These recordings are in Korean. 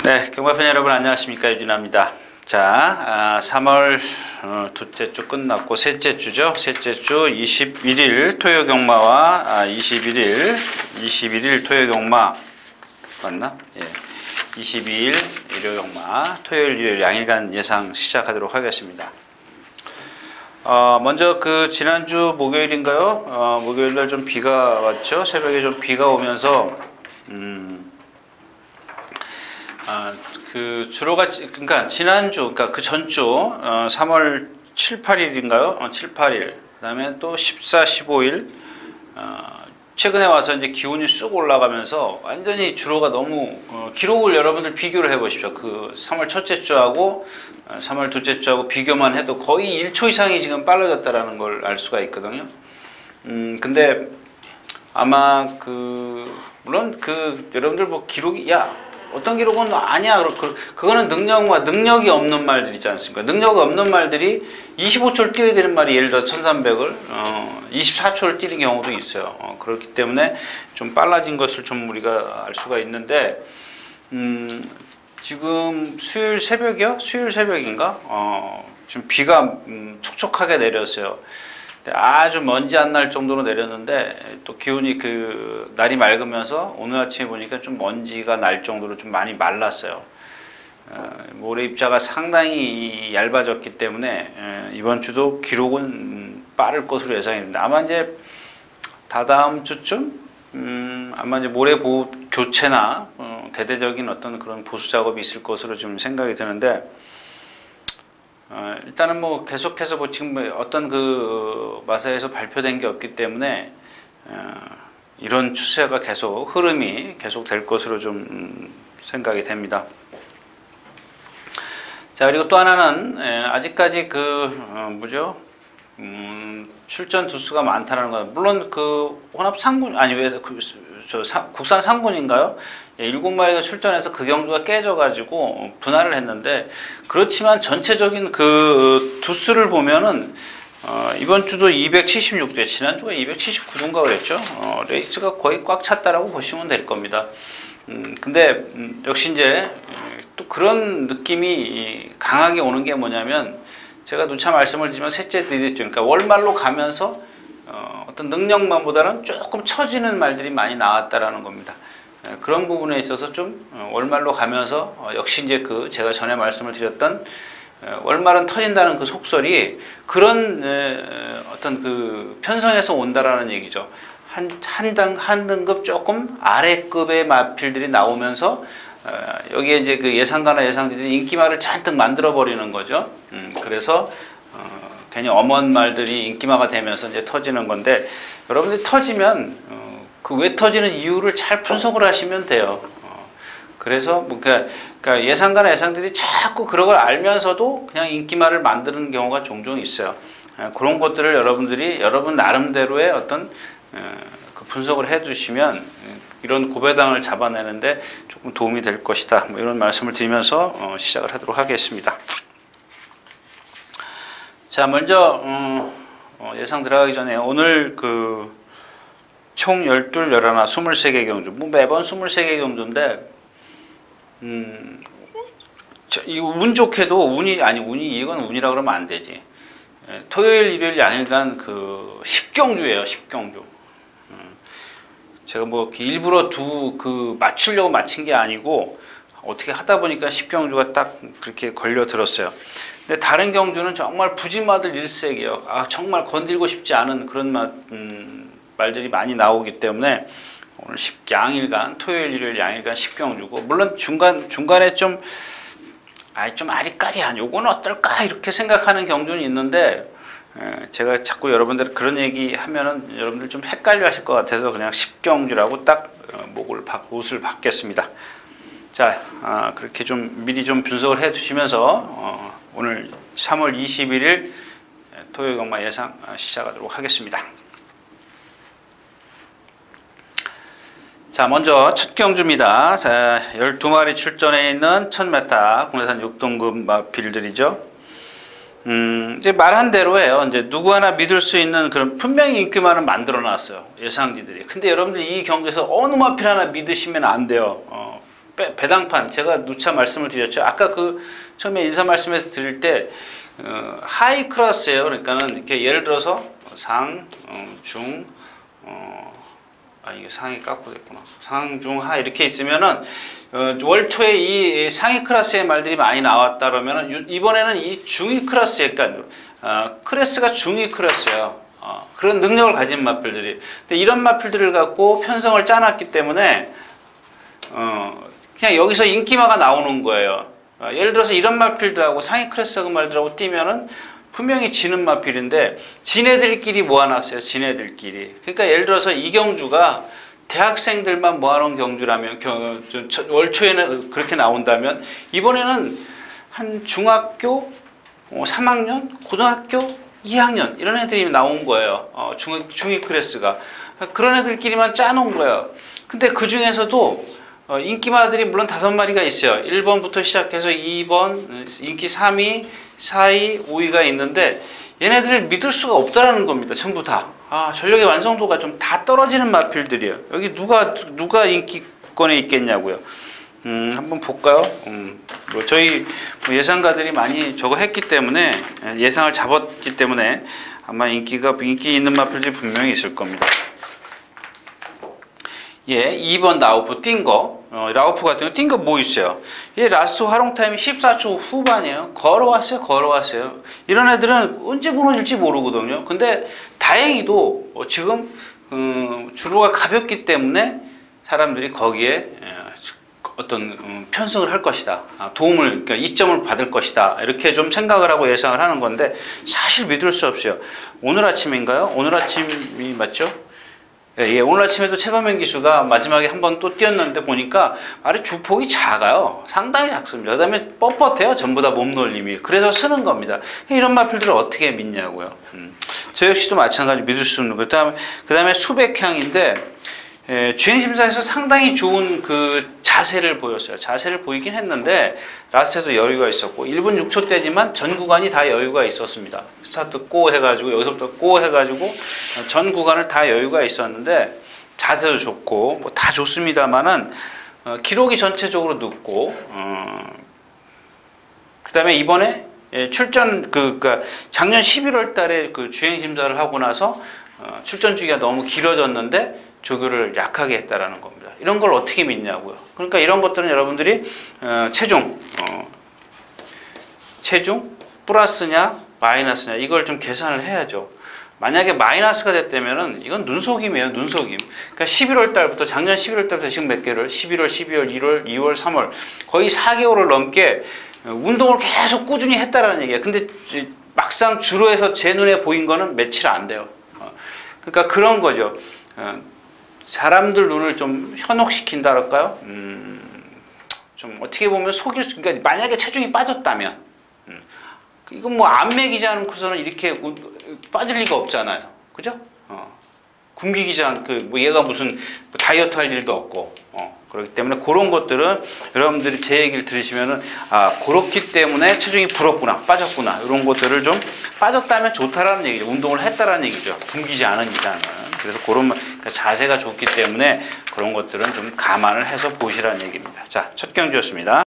네, 경마팬 여러분 안녕하십니까, 유진아입니다. 자, 3월 둘째 주 끝났고 셋째 주죠. 셋째 주 21일 토요 경마와 21일 토요 경마 맞나? 예. 22일 일요 경마, 토요일 일요일 양일간 예상 시작하도록 하겠습니다. 먼저 지난주 목요일인가요? 목요일날 좀 비가 왔죠. 새벽에 좀 비가 오면서 주로가, 그러니까 지난주, 그러니까 그 전주 3월 7, 8일인가요? 7, 8일. 그 다음에 또 14, 15일. 최근에 와서 이제 기온이 쑥 올라가면서 완전히 주로가 너무 기록을 여러분들 비교를 해보십시오. 그 3월 첫째 주하고 3월 둘째 주하고 비교만 해도 거의 1초 이상이 지금 빨라졌다라는 걸 알 수가 있거든요. 근데 아마 물론 여러분들 뭐 기록이 어떤 기록은 아니야. 그거는 능력이 없는 말들 있지 않습니까? 능력이 없는 말들이 25초를 뛰어야 되는 말이 예를 들어 1300을 24초를 뛰는 경우도 있어요. 그렇기 때문에 좀 빨라진 것을 좀 우리가 알 수가 있는데, 지금 수요일 새벽인가? 좀 비가 촉촉하게 내렸어요. 아주 먼지 안 날 정도로 내렸는데 또 기온이 날이 맑으면서 오늘 아침에 보니까 좀 먼지가 날 정도로 좀 많이 말랐어요. 모래 입자가 상당히 얇아졌기 때문에 이번 주도 기록은 빠를 것으로 예상이 됩니다. 아마 이제 다다음 주쯤 아마 이제 모래 보호 교체나 대대적인 어떤 그런 보수 작업이 있을 것으로 좀 생각이 드는데, 일단은 뭐 계속해서 지금 어떤 마사에서 발표된 게 없기 때문에 이런 추세가 흐름이 계속 될 것으로 좀 생각이 됩니다. 자, 그리고 또 하나는 아직까지 출전 두수가 많다라는 거. 물론 혼합 상군 국산 상군인가요? 7마리가 출전해서 그 경주가 깨져가지고 분할을 했는데, 그렇지만 전체적인 두수를 보면은 이번 주도 276대, 지난주가 279인가 그랬죠. 레이스가 거의 꽉 찼다라고 보시면 될 겁니다. 근데 역시 이제 또 그런 느낌이 강하게 오는 게 뭐냐면, 제가 누차 말씀을 드리면 셋째 드렸죠. 그러니까 월말로 가면서 어떤 능력만보다는 조금 처지는 말들이 많이 나왔다라는 겁니다. 그런 부분에 있어서 좀 월말로 가면서 역시 이제 제가 전에 말씀을 드렸던 월말은 터진다는 그 속설이 그런 어떤 편성에서 온다라는 얘기죠. 한 등급 조금 아래급의 마필들이 나오면서 여기에 이제 예상가나 예상들이 인기말을 잔뜩 만들어 버리는 거죠. 그래서 괜히 엄한 말들이 인기마가 되면서 이제 터지는 건데, 여러분들이 터지면 왜 터지는 이유를 잘 분석을 하시면 돼요. 그래서 그러니까 예상가나 예상들이 자꾸 그런 걸 알면서도 그냥 인기말을 만드는 경우가 종종 있어요. 그런 것들을 여러분 나름대로의 어떤 분석을 해두시면 이런 고배당을 잡아내는데 조금 도움이 될 것이다. 뭐 이런 말씀을 드리면서 시작을 하도록 하겠습니다. 자, 먼저 예상 들어가기 전에 오늘 총 12, 11, 23개 경주, 뭐 매번 23개 경주인데, 운 좋게도 이건 운이라 그러면 안 되지. 토요일, 일요일 양일간 10경주예요, 10경주. 제가 뭐 일부러 맞추려고 맞힌 게 아니고 어떻게 하다 보니까 10경주가 딱 그렇게 걸려 들었어요. 근데 다른 경주는 정말 부진마들 일색이에요. 정말 건들고 싶지 않은 그런 말들이 많이 나오기 때문에 오늘 양일간, 토요일, 일요일 양일간 10경주고, 물론 중간에 좀 아리까리한 요거는 어떨까 이렇게 생각하는 경주는 있는데, 제가 자꾸 여러분들 그런 얘기 하면은 여러분들 좀 헷갈려 하실 것 같아서 그냥 10경주라고 딱 옷을 받겠습니다. 자, 그렇게 좀 미리 좀 분석을 해 주시면서 오늘 3월 21일 토요 경마 예상 시작하도록 하겠습니다. 자, 먼저 첫 경주입니다. 자, 12마리 출전해 있는 1000m 국내산 6등급 마필들이죠. 이제 말한 대로예요. 이제 누구 하나 믿을 수 있는 그런 분명히 인기만을 만들어 놨어요, 예상지들이. 근데 여러분들 이 경기에서 어느 마필 하나 믿으시면 안 돼요. 배당판 제가 누차 말씀을 드렸죠. 아까 그 처음에 인사 말씀에서 드릴 때 하이 클래스예요. 그러니까는 이렇게 예를 들어서 상, 중, 이게 상이 깎고 됐구나. 상, 중, 하 이렇게 있으면은 월초에 이 상위 클래스의 말들이 많이 나왔다 그러면은 이번에는 이 중위 클래스, 그러니까 클래스가 중위 클래스예요. 그런 능력을 가진 마필들이. 근데 이런 마필들을 갖고 편성을 짜놨기 때문에 그냥 여기서 인기마가 나오는 거예요. 예를 들어서 이런 마필들하고 상위 클래스 말들하고 뛰면은 분명히 지는 마필인데 지네들끼리 모아놨어요. 지네들끼리. 그러니까 예를 들어서 이 경주가 대학생들만 모아놓은 경주라면 월초에는 그렇게 나온다면 이번에는 한 중학교 3학년, 고등학교 2학년 이런 애들이 나온 거예요. 중위 클래스가. 그런 애들끼리만 짜놓은 거예요. 근데 그 중에서도 인기마들이 물론 5마리가 있어요. 1번부터 시작해서 2번, 인기 3위, 4위, 5위가 있는데 얘네들을 믿을 수가 없다라는 겁니다. 전부 다. 전력의 완성도가 좀 다 떨어지는 마필들이에요. 여기 누가 인기권에 있겠냐고요. 한번 볼까요? 저희 예상가들이 많이 저거 했기 때문에 예상을 잡았기 때문에 아마 인기 있는 마필들이 분명히 있을 겁니다. 예, 2번 라우프 뛴 거, 라우프 같은 거 뛴 거 뭐 있어요? 얘 라스트 활용 타임이 14초 후반이에요. 걸어왔어요. 이런 애들은 언제 무너질지 모르거든요. 근데 다행히도 지금 주로가 가볍기 때문에 사람들이 거기에 어떤 편성을 할 것이다. 그러니까 이점을 받을 것이다. 이렇게 좀 생각을 하고 예상을 하는 건데 사실 믿을 수 없어요. 오늘 아침인가요? 오늘 아침이 맞죠? 예, 오늘 아침에도 최범현 기수가 마지막에 한번 또 뛰었는데 보니까 말이 주폭이 작아요. 상당히 작습니다. 그 다음에 뻣뻣해요. 전부 다 몸놀림이. 그래서 쓰는 겁니다. 이런 마필들을 어떻게 믿냐고요. 저 역시도 마찬가지로 믿을 수 없는 거예요. 그 다음에 수백향인데 주행심사에서 상당히 좋은 그 자세를 보였어요. 자세를 보이긴 했는데 라스트에도 여유가 있었고 1분 6초 때지만 전 구간이 다 여유가 있었습니다. 스타트 고 해가지고 여기서부터 고 해가지고 전 구간을 다 여유가 있었는데 자세도 좋고 뭐 다 좋습니다만은 기록이 전체적으로 늦고 그 다음에 이번에 출전 그러니까 작년 11월 달에 그 주행심사를 하고 나서 출전 주기가 너무 길어졌는데 조교를 약하게 했다라는 겁니다. 이런 걸 어떻게 믿냐고요. 그러니까 이런 것들은 여러분들이 체중 플러스냐 마이너스냐 이걸 좀 계산을 해야죠. 만약에 마이너스가 됐다면은 이건 눈속임이에요. 눈속임. 그러니까 11월 달부터 작년 11월 달부터 지금 몇 개월 11월, 12월, 1월, 2월, 3월 거의 4개월을 넘게 운동을 계속 꾸준히 했다라는 얘기예요. 근데 막상 주로에서 제 눈에 보인 거는 며칠 안 돼요. 그러니까 그런 거죠. 사람들 눈을 좀 현혹시킨다 할까요? 좀 어떻게 보면 그러니까 만약에 체중이 빠졌다면 이건 뭐 안 먹이지 않고서는 이렇게 빠질 리가 없잖아요. 그죠? 굶기지 않고 뭐 얘가 무슨 다이어트 할 일도 없고 그렇기 때문에 그런 것들은 여러분들이 제 얘기를 들으시면은 그렇기 때문에 체중이 불었구나 빠졌구나 이런 것들을 좀 빠졌다면 좋다라는 얘기죠. 운동을 했다라는 얘기죠. 굶기지 않은 이상은. 그래서 그러니까 자세가 좋기 때문에 그런 것들은 좀 감안을 해서 보시라는 얘기입니다. 자, 첫 경주였습니다.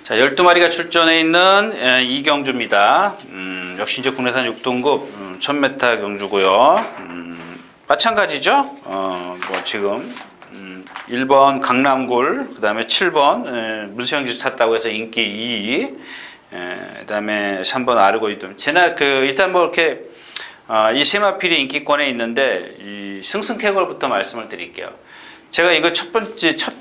자, 12마리가 출전해 있는 이 경주입니다. 역시 이제 국내산 6등급 1000m 경주고요. 마찬가지죠. 뭐 지금 1번 강남굴, 그 다음에 7번 문세영 기수 탔다고 해서 인기 2위, 그 다음에 3번 아르고이즘. 일단 뭐 이렇게 이 세 마필이 인기권에 있는데 이 승승쾌걸부터 말씀을 드릴게요. 제가 이거 첫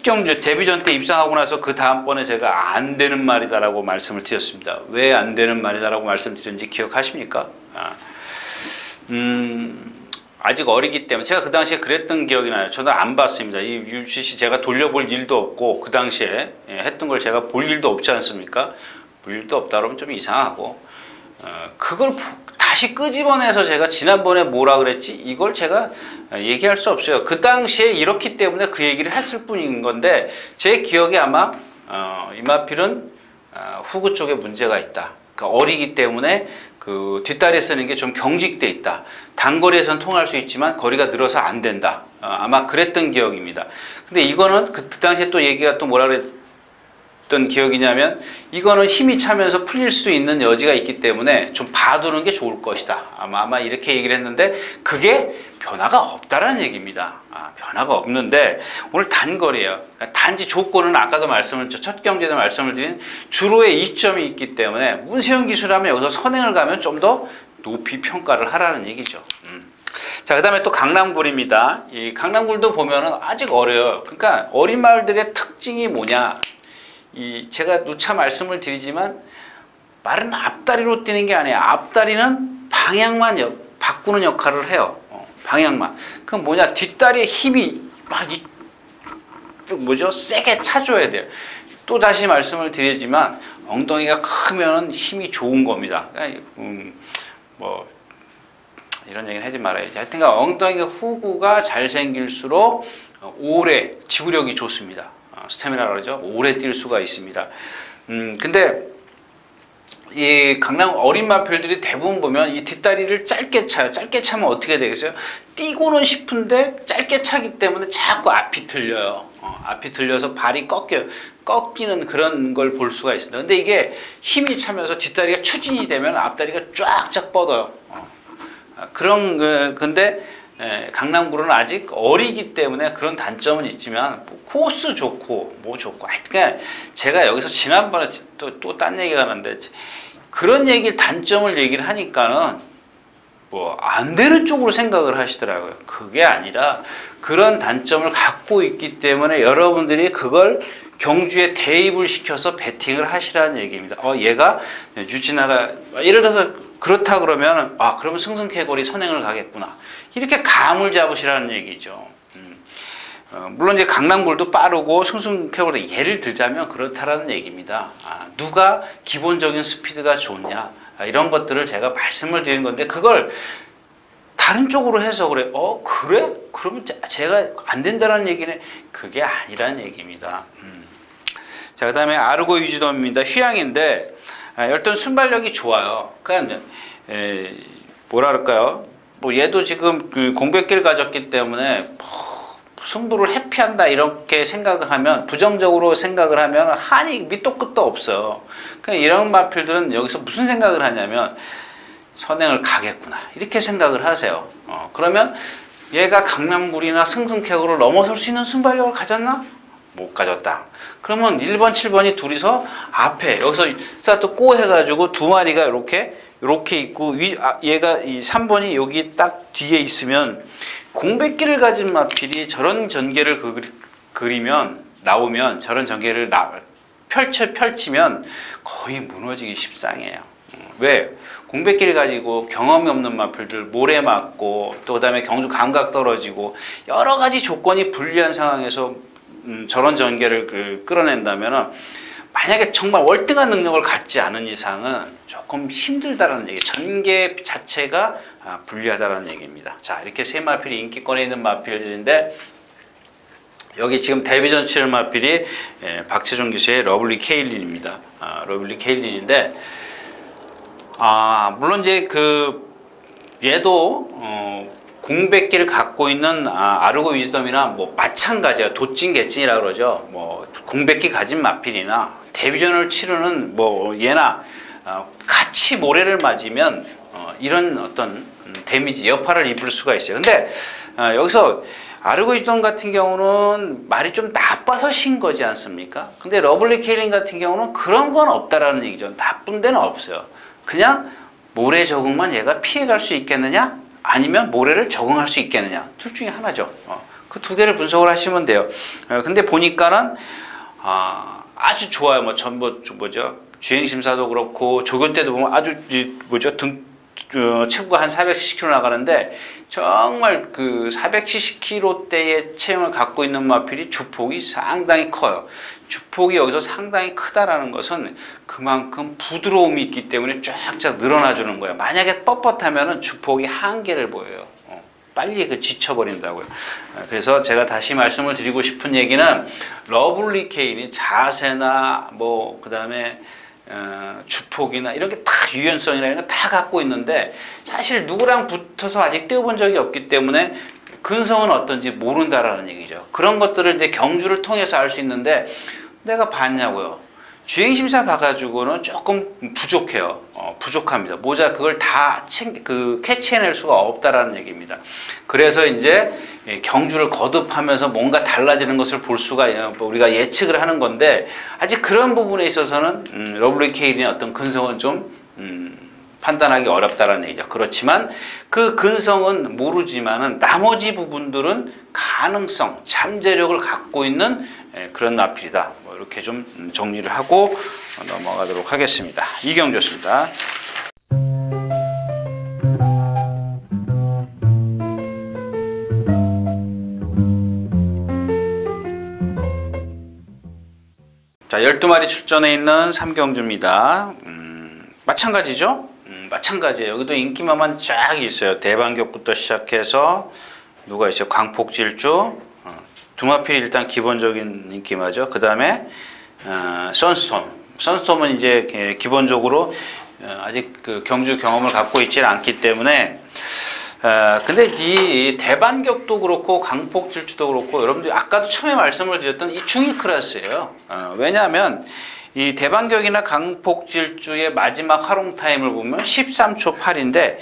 경주 데뷔전 때 입상하고 나서 그 다음번에 제가 안 되는 말이다라고 말씀을 드렸습니다. 왜 안 되는 말이다라고 말씀드렸는지 기억하십니까? 아직 어리기 때문에 제가 그 당시에 그랬던 기억이 나요. 저도 안 봤습니다. 이 UCC 제가 돌려볼 일도 없고 그 당시에 했던 걸 제가 볼 일도 없지 않습니까? 볼 일도 없다 그러면 좀 이상하고 그걸 다시 끄집어내서 제가 지난번에 뭐라 그랬지? 이걸 제가 얘기할 수 없어요. 그 당시에 이렇기 때문에 그 얘기를 했을 뿐인 건데 제 기억에 아마 이마필은 후구 쪽에 문제가 있다. 그러니까 어리기 때문에 그 뒷다리에 쓰는 게 좀 경직돼 있다. 단거리에선 통할 수 있지만 거리가 늘어서 안 된다. 아마 그랬던 기억입니다. 근데 이거는 그 당시에 또 얘기가 또 뭐라 그랬던 기억이냐면 이거는 힘이 차면서 풀릴 수 있는 여지가 있기 때문에 좀 봐두는 게 좋을 것이다. 아마 이렇게 얘기를 했는데 그게 변화가 없다라는 얘기입니다. 변화가 없는데 오늘 단거리예요. 그러니까 단지 조건은 아까도 첫 경제도 말씀을 드린 주로의 이점이 있기 때문에 문세영 기술하면 여기서 선행을 가면 좀 더 높이 평가를 하라는 얘기죠. 자, 그 다음에 또 강남굴입니다. 이 강남굴도 보면은 아직 어려요. 그러니까 어린 마을들의 특징이 뭐냐. 제가 누차 말씀을 드리지만 말은 앞다리로 뛰는 게 아니에요. 앞다리는 방향만 바꾸는 역할을 해요. 방향만. 그럼 뭐냐? 뒷다리에 힘이 막 세게 차줘야 돼요. 또 다시 말씀을 드리지만 엉덩이가 크면은 힘이 좋은 겁니다. 뭐 이런 얘기는 하지 말아야지. 하여튼 엉덩이가 후구가 잘 생길수록 오래 지구력이 좋습니다. 스태미나라고 그러죠. 오래 뛸 수가 있습니다. 근데 이 강남 어린 마필들이 대부분 보면 이 뒷다리를 짧게 차요. 짧게 차면 어떻게 되겠어요? 뛰고는 싶은데 짧게 차기 때문에 자꾸 앞이 들려요. 앞이 들려서 발이 꺾이는 그런 걸 볼 수가 있습니다. 근데 이게 힘이 차면서 뒷다리가 추진이 되면 앞다리가 쫙쫙 뻗어요. 근데 강남구는 아직 어리기 때문에 그런 단점은 있지만 코스 좋고 뭐 좋고 하여튼 제가 여기서 지난번에 또 딴 얘기가 하는데 그런 단점을 얘기를 하니까는 뭐 안 되는 쪽으로 생각을 하시더라고요. 그게 아니라 그런 단점을 갖고 있기 때문에 여러분들이 그걸 경주에 대입을 시켜서 베팅을 하시라는 얘기입니다. 얘가 유진아가 예를 들어서 그렇다 그러면 그러면 승승쾌걸이 선행을 가겠구나. 이렇게 감을 잡으시라는 얘기죠. 물론 이제 강남굴도 빠르고 승승쾌걸도 예를 들자면 그렇다라는 얘기입니다. 누가 기본적인 스피드가 좋냐 이런 것들을 제가 말씀을 드린 건데 그걸 다른 쪽으로 해석을 해. 그래? 그러면 제가 안 된다는 얘기네. 그게 아니라는 얘기입니다. 자, 그 다음에 아르고 유지돔입니다. 휴양인데 일단 순발력이 좋아요. 그러니까 뭐라 그럴까요? 뭐 얘도 지금 그 공백기를 가졌기 때문에 승부를 회피한다 이렇게 생각을 하면 부정적으로 생각을 하면 한이 밑도 끝도 없어요. 그러니까 이런 마필들은 여기서 무슨 생각을 하냐면 선행을 가겠구나 이렇게 생각을 하세요. 그러면 얘가 강남굴이나 승승쾌거를 넘어설 수 있는 순발력을 가졌나? 못 가졌다. 그러면 1번, 7번이 둘이서 앞에 여기서 스타트 꼬 해가지고 두 마리가 이렇게 있고 얘가 이 3번이 여기 딱 뒤에 있으면 공백기를 가진 마필이 저런 전개를 나오면 저런 전개를 펼치면 거의 무너지기 십상이에요. 왜? 공백기를 가지고 경험이 없는 마필들 모래 맞고 또 그다음에 경주 감각 떨어지고 여러 가지 조건이 불리한 상황에서 저런 전개를 끌어낸다면 만약에 정말 월등한 능력을 갖지 않은 이상은 조금 힘들다라는 얘기, 전개 자체가 불리하다라는 얘기입니다. 자, 이렇게 세 마필이 인기권에 있는 마필인데 여기 지금 데뷔전 치를 마필이 박채종 기수의 러블리 케일린입니다. 러블리 케일린인데 물론 이제 얘도 공백기를 갖고 있는 아르고 위즈덤이나 뭐 마찬가지야. 도찐 개찐이라 그러죠. 뭐 공백기 가진 마필이나 데뷔전을 치르는 뭐 얘나 같이 모래를 맞으면 이런 어떤 데미지 여파를 입을 수가 있어요. 근데 여기서 아르고 위즈덤 같은 경우는 말이 좀 나빠서 신 거지 않습니까? 근데 러블리 케일린 같은 경우는 그런 건 없다라는 얘기죠. 나쁜 데는 없어요. 그냥 모래 적응만 얘가 피해갈 수 있겠느냐? 아니면 모래를 적응할 수 있겠느냐? 둘 중에 하나죠. 그 두 개를 분석을 하시면 돼요. 근데 보니까는 아주 좋아요. 주행심사도 그렇고 조견 때도 보면 아주 체구가 한 470km 나가는데 정말 그 470km대의 체형을 갖고 있는 마필이 주폭이 상당히 커요. 주폭이 여기서 상당히 크다라는 것은 그만큼 부드러움이 있기 때문에 쫙쫙 늘어나 주는 거예요. 만약에 뻣뻣하면은 주폭이 한계를 보여요. 빨리 지쳐버린다고요. 그래서 제가 다시 말씀을 드리고 싶은 얘기는 러블리 케일이 자세나 뭐 그다음에 주폭이나 이런 게 다 유연성이나 이런 거 다 갖고 있는데 사실 누구랑 붙어서 아직 뛰어본 적이 없기 때문에 근성은 어떤지 모른다라는 얘기죠. 그런 것들을 이제 경주를 통해서 알 수 있는데 내가 봤냐고요. 주행심사 봐가지고는 조금 부족해요. 부족합니다. 모자 그걸 다 캐치해낼 수가 없다라는 얘기입니다. 그래서 이제 경주를 거듭하면서 뭔가 달라지는 것을 볼 수가 우리가 예측을 하는 건데 아직 그런 부분에 있어서는 러블리 케일의 어떤 근성은 좀 판단하기 어렵다라는 얘기죠. 그렇지만 그 근성은 모르지만은 나머지 부분들은 가능성, 잠재력을 갖고 있는 그런 마필이다. 뭐 이렇게 좀 정리를 하고 넘어가도록 하겠습니다. 이경주였습니다. 자, 12마리 출전해 있는 삼경주입니다. 마찬가지죠? 마찬가지예요. 여기도 인기만만 쫙 있어요. 대반격부터 시작해서 누가 있어요? 광폭질주, 두마필 일단 기본적인 인기마죠. 그 다음에 선스톰. 선스톰은 이제 기본적으로 아직 그 경주 경험을 갖고 있지는 않기 때문에 근데 이 대반격도 그렇고 광폭질주도 그렇고 여러분들 아까도 처음에 말씀을 드렸던 이 중위 클래스예요. 왜냐하면 이 대반격이나 강폭질주의 마지막 활용 타임을 보면 13초 8인데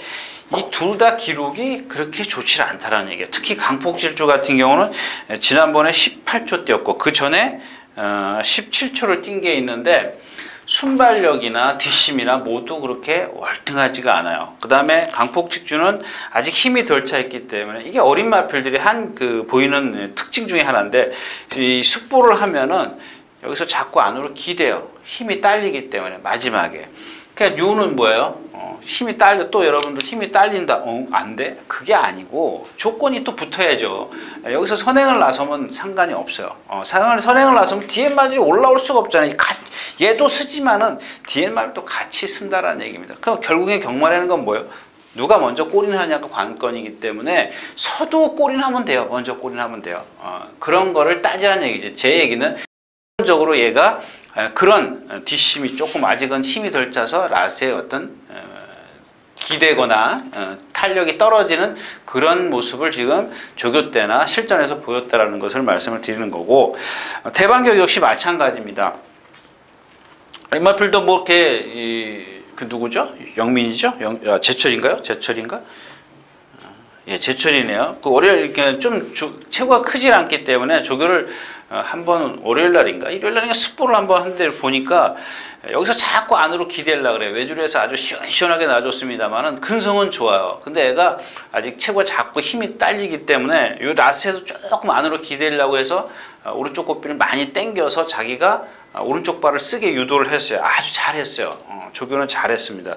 이 둘 다 기록이 그렇게 좋지 않다라는 얘기예요. 특히 강폭질주 같은 경우는 지난번에 18초 뛰었고 그 전에 17초를 뛴 게 있는데 순발력이나 뒷심이나 모두 그렇게 월등하지가 않아요. 그 다음에 강폭질주는 아직 힘이 덜 차 있기 때문에 이게 어린 마필들이 보이는 특징 중에 하나인데 이 숙보를 하면은 여기서 자꾸 안으로 기대요. 힘이 딸리기 때문에 마지막에. 그러니까 요는 뭐예요? 힘이 딸려 또 여러분들 힘이 딸린다. 안 돼? 그게 아니고 조건이 또 붙어야죠. 여기서 선행을 나서면 상관이 없어요. 선행을 나서면 DMR이 올라올 수가 없잖아요. 얘도 쓰지만은 DMR도 같이 쓴다라는 얘기입니다. 그럼 결국에 경마라는 건 뭐예요? 누가 먼저 골인하냐가 관건이기 때문에 서도 골인하면 돼요. 먼저 골인하면 돼요. 그런 거를 따지라는 얘기죠. 제 얘기는 적으로 얘가 그런 뒷심이 조금 아직은 힘이 덜 차서 라스의 어떤 기대거나 탄력이 떨어지는 그런 모습을 지금 조교 때나 실전에서 보였다라는 것을 말씀을 드리는 거고 대반격 역시 마찬가지입니다. 임마필도 뭐 이렇게 그 누구죠? 영민이죠? 제철인가요? 제철인가? 예, 제철이네요. 그 월요일 이렇게 좀 체구가 크질 않기 때문에 조교를 한번 월요일 날인가 일요일 날인가 숙보를 한번 한 데를 보니까 여기서 자꾸 안으로 기대려고 그래요. 외줄에서 아주 시원시원하게 놔줬습니다만은 근성은 좋아요. 근데 애가 아직 체구가 자꾸 힘이 딸리기 때문에 이 라스에서 조금 안으로 기대려고 해서 오른쪽 고삐를 많이 당겨서 자기가 오른쪽 발을 쓰게 유도를 했어요. 아주 잘했어요. 조교는 잘했습니다.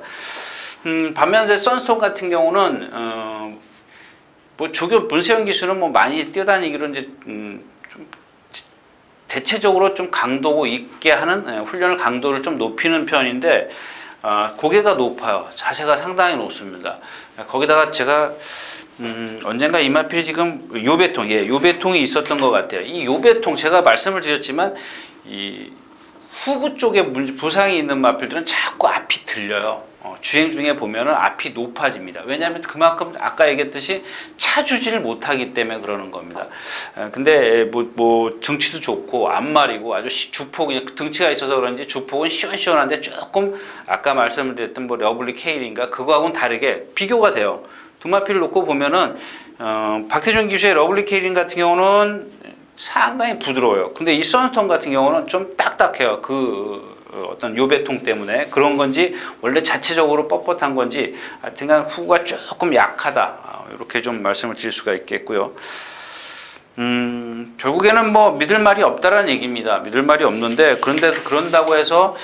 반면에 선스톰 같은 경우는 뭐 조교 문세영 기수는 뭐 많이 뛰어다니기로 이제 좀 대체적으로 좀 강도 있게 하는 훈련을 강도를 좀 높이는 편인데 고개가 높아요. 자세가 상당히 높습니다. 거기다가 제가 언젠가 이마필이 지금 요배통이 있었던 것 같아요. 이 요배통 제가 말씀을 드렸지만 이 후부 쪽에 부상이 있는 마필들은 자꾸 앞이 들려요. 주행 중에 보면은 앞이 높아집니다. 왜냐하면 그만큼 아까 얘기했듯이 차주지를 못하기 때문에 그러는 겁니다. 근데 뭐 등치도 좋고 앞말이고 아주 주폭이 등치가 있어서 그런지 주폭은 시원시원한데 조금 아까 말씀을 드렸던 뭐 러블리 케일인가 그거하고는 다르게 비교가 돼요. 등마필을 놓고 보면은 박태준 기수의 러블리 케일인 같은 경우는 상당히 부드러워요. 근데 이 선스톰 같은 경우는 좀 딱딱해요. 어떤 요배통 때문에 그런 건지 원래 자체적으로 뻣뻣한 건지 하여튼간 후가 조금 약하다. 이렇게 좀 말씀을 드릴 수가 있겠고요. 결국에는 뭐 믿을 말이 없다라는 얘기입니다. 믿을 말이 없는데 그런다고 해서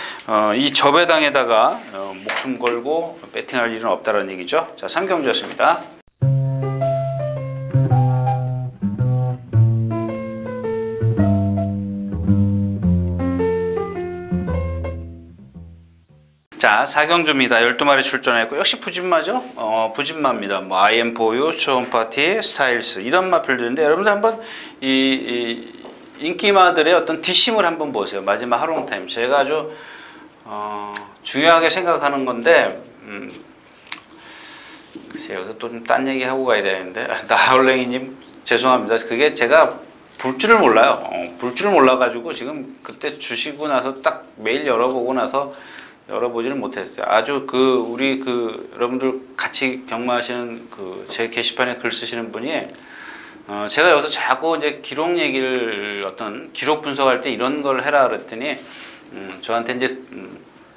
이 저배당에다가 목숨 걸고 배팅할 일은 없다라는 얘기죠. 자, 삼경주였습니다. 자, 사경주입니다. 12마리 출전했고 역시 부진마죠. 부진마입니다. 뭐 IM4U, 초원파티, 스타일스 이런 마필들인데 여러분들 한번 이 인기마들의 어떤 뒷심을 한번 보세요. 마지막 하롱타임 제가 아주 중요하게 생각하는 건데 글쎄요, 여기서 또 좀 딴 얘기 하고 가야 되는데 나홀랭이님 죄송합니다. 그게 제가 볼 줄을 몰라요. 볼 줄을 몰라가지고 지금 그때 주시고 나서 딱 메일 열어보고 나서 열어보지를 못했어요. 아주 우리 여러분들 같이 경마하시는 제 게시판에 글 쓰시는 분이 제가 여기서 자꾸 이제 기록 얘기를 어떤 기록 분석할 때 이런 걸 해라 그랬더니 저한테 이제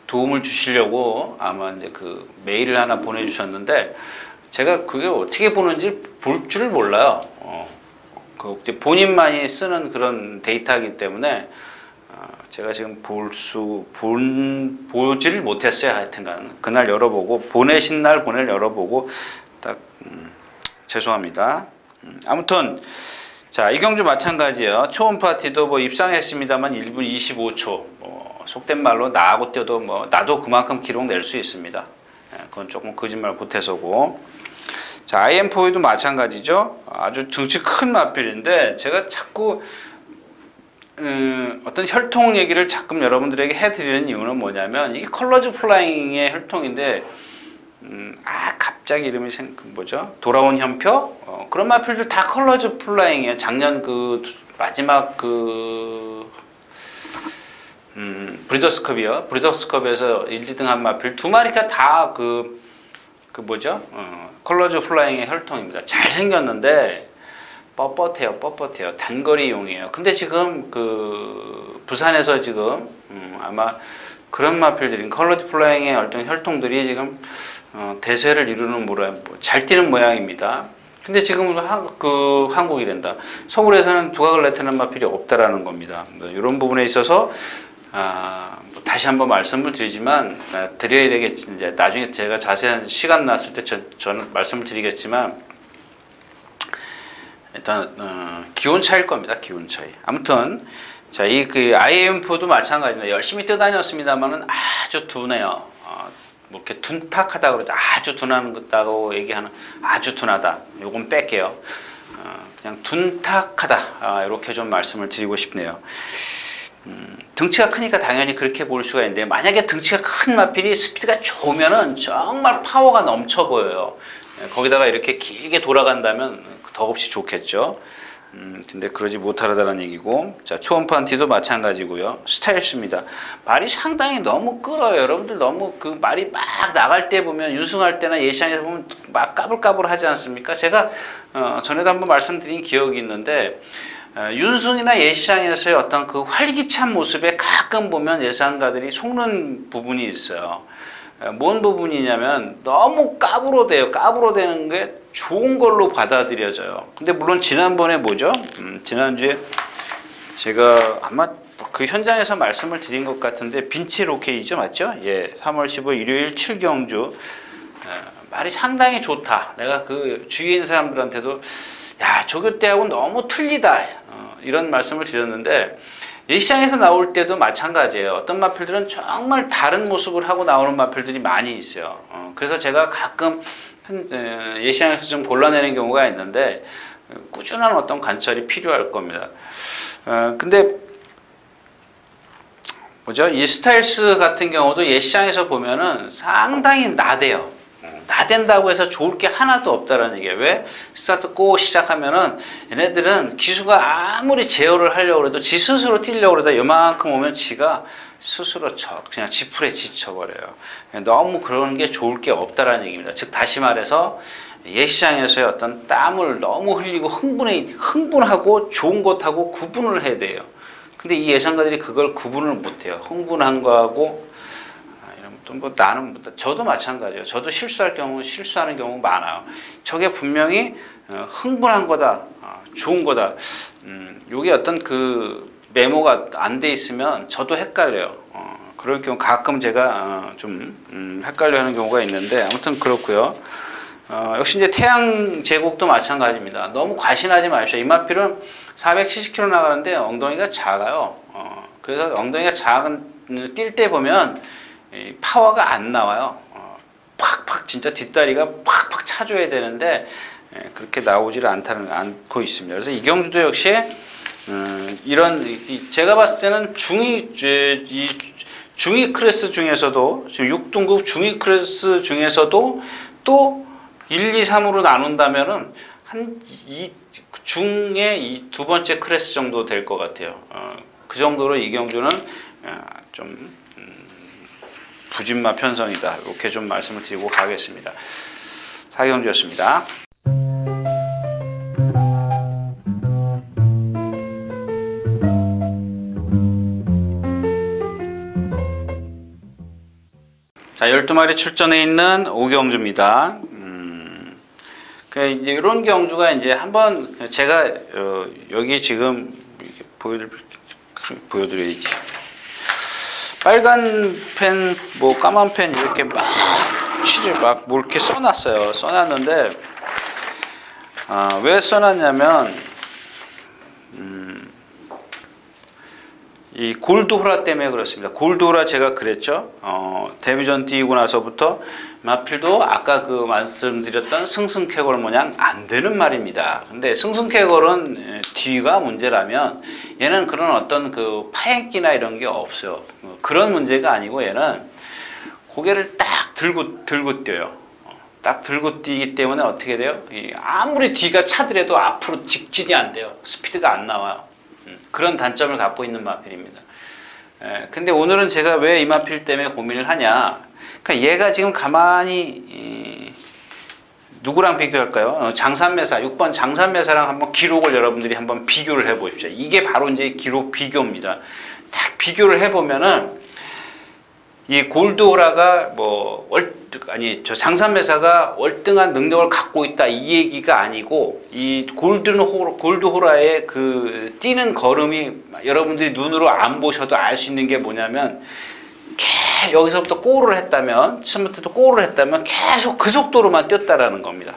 도움을 주시려고 아마 이제 메일을 하나 보내주셨는데 제가 그게 어떻게 보는지 볼 줄을 몰라요. 본인만이 쓰는 그런 데이터이기 때문에 제가 지금 보지를 못했어요. 하여튼간 그날 열어보고 보내신 날 열어보고 딱 죄송합니다. 아무튼 자 이경주 마찬가지예요. 초음 파티도 뭐 입상했습니다만 1분 25초 속된 말로 나하고 뛰어도 나도 그만큼 기록 낼 수 있습니다. 그건 조금 거짓말 보태서고. 자 IM4도 마찬가지죠. 아주 등치 큰 마필인데 제가 자꾸 어떤 혈통 얘기를 자꾸 여러분들에게 해드리는 이유는 뭐냐면 이게 컬러즈 플라잉의 혈통인데 갑자기 이름이 뭐죠? 돌아온 현표? 그런 마필들 다 컬러즈 플라잉이에요. 작년 마지막 브리더스컵이요. 브리더스컵에서 1, 2등 한 마필 두 마리가 다 뭐죠? 컬러즈 플라잉의 혈통입니다. 잘생겼는데 뻣뻣해요. 단거리용이에요. 근데 지금 부산에서 지금 아마 그런 마필들인 컬러즈 플라잉의 어떤 혈통들이 지금 대세를 이루는 잘 뛰는 모양입니다. 근데 지금 한국이란다. 서울에서는 두각을 나타내는 마필이 없다라는 겁니다. 이런 부분에 있어서 다시 한번 말씀을 드리지만 드려야 되겠지. 이제 나중에 제가 자세한 시간 났을 때 저는 말씀을 드리겠지만 일단 기온 차일 겁니다. 기온 차이. 아무튼 자 IM4도 마찬가지입니다. 열심히 뛰어다녔습니다만은 아주 둔해요. 뭐 이렇게 둔탁하다 그러죠. 아주 둔하다고 얘기하는 아주 둔하다. 요건 뺄게요. 그냥 둔탁하다. 이렇게 좀 말씀을 드리고 싶네요. 등치가 크니까 당연히 그렇게 볼 수가 있는데 만약에 등치가 큰 마필이 스피드가 좋으면은 정말 파워가 넘쳐 보여요. 거기다가 이렇게 길게 돌아간다면 더없이 좋겠죠. 근데 그러지 못하다는 얘기고. 자 초음판티도 마찬가지고요. 스타일스입니다. 말이 상당히 너무 끌어요. 여러분들 너무 말이 막 나갈 때 보면 윤승할 때나 예시장에서 보면 막 까불까불 하지 않습니까? 제가 전에도 한번 말씀드린 기억이 있는데 윤승이나 예시장에서의 어떤 활기찬 모습에 가끔 보면 예상가들이 속는 부분이 있어요. 뭔 부분이냐면 너무 까불어대요. 까불어대는 게 좋은 걸로 받아들여져요. 근데 물론 지난번에 뭐죠? 지난주에 제가 아마 현장에서 말씀을 드린 것 같은데 빈치 로케이죠, 맞죠? 예, 3월 15일 일요일 7경주 말이 상당히 좋다. 내가 주위에 있는 사람들한테도 야 조교 때하고 너무 틀리다 이런 말씀을 드렸는데 예시장에서 나올 때도 마찬가지예요. 어떤 마필들은 정말 다른 모습을 하고 나오는 마필들이 많이 있어요. 그래서 제가 가끔 예시장에서 좀 골라내는 경우가 있는데 꾸준한 어떤 관찰이 필요할 겁니다. 근데 뭐죠? 이 스타일스 같은 경우도 예시장에서 보면은 상당히 나대요. 나댄다고 해서 좋을 게 하나도 없다라는 얘기예요. 왜? 스타트 고 시작하면은 얘네들은 기수가 아무리 제어를 하려고 해도 지 스스로 뛰려고 해도 요만큼 오면 지가 스스로 그냥 지풀에 지쳐버려요. 너무 그런 게 좋을 게 없다라는 얘기입니다. 즉 다시 말해서 예시장에서의 어떤 땀을 너무 흘리고 흥분하고 좋은 것하고 구분을 해야 돼요. 근데 이 예상가들이 그걸 구분을 못해요. 흥분한 거하고 나는 저도 마찬가지예요. 저도 실수하는 경우 많아요. 저게 분명히 흥분한 거다, 좋은 거다. 요게 어떤 메모가 안 돼 있으면 저도 헷갈려요. 그럴 경우 가끔 제가 좀 헷갈려하는 경우가 있는데 아무튼 그렇고요. 역시 이제 태양 제국도 마찬가지입니다. 너무 과신하지 마십시오. 이 마필은 470km 나가는데 엉덩이가 작아요. 그래서 엉덩이가 뛸 때 보면 파워가 안 나와요. 팍팍 진짜 뒷다리가 팍팍 차줘야 되는데 그렇게 나오질 않고 있습니다. 그래서 이경주도 역시 이런 제가 봤을 때는 중위 클래스 중에서도 지금 6등급 중위 클래스 중에서도 또 1, 2, 3으로 나눈다면은 한 중에 이 두 번째 클래스 정도 될 것 같아요. 그 정도로 이경주는 좀 부진마 편성이다. 이렇게 좀 말씀을 드리고 가겠습니다. 사경주였습니다. 자, 12마리 출전해 있는 오경주입니다. 이제 이런 경주가 이제 한번 제가 여기 지금 보여드려야지. 빨간 펜, 뭐 까만 펜 이렇게 막 칠을 막 뭐 이렇게 써놨어요. 써놨는데 왜 써놨냐면 이 골드호라 때문에 그렇습니다. 골드호라 제가 그랬죠. 데뷔전 뛰고 나서부터 마필도 아까 그 말씀드렸던 승승쾌걸 모양 안 되는 말입니다. 근데 승승쾌걸은 뒤가 문제라면 얘는 그런 어떤 그 파행기나 이런 게 없어요. 그런 문제가 아니고 얘는 고개를 딱 들고 뛰어요. 딱 들고 뛰기 때문에 어떻게 돼요? 아무리 뒤가 차더라도 앞으로 직진이 안 돼요. 스피드가 안 나와요. 그런 단점을 갖고 있는 마필입니다. 근데 오늘은 제가 왜 이 마필 때문에 고민을 하냐. 그러니까 얘가 지금 가만히 누구랑 비교할까요? 장산매사 6번 장산매사랑 한번 기록을 여러분들이 한번 비교를 해보십시오. 이게 바로 이제 기록 비교입니다. 딱 비교를 해보면은 이 골드호라가 저 장산매사가 월등한 능력을 갖고 있다 이 얘기가 아니고 이 골드호라의 그 뛰는 걸음이 여러분들이 눈으로 안 보셔도 알 수 있는 게 뭐냐면 여기서부터 골을 했다면 처음부터 골을 했다면 계속 그 속도로만 뛰었다라는 겁니다.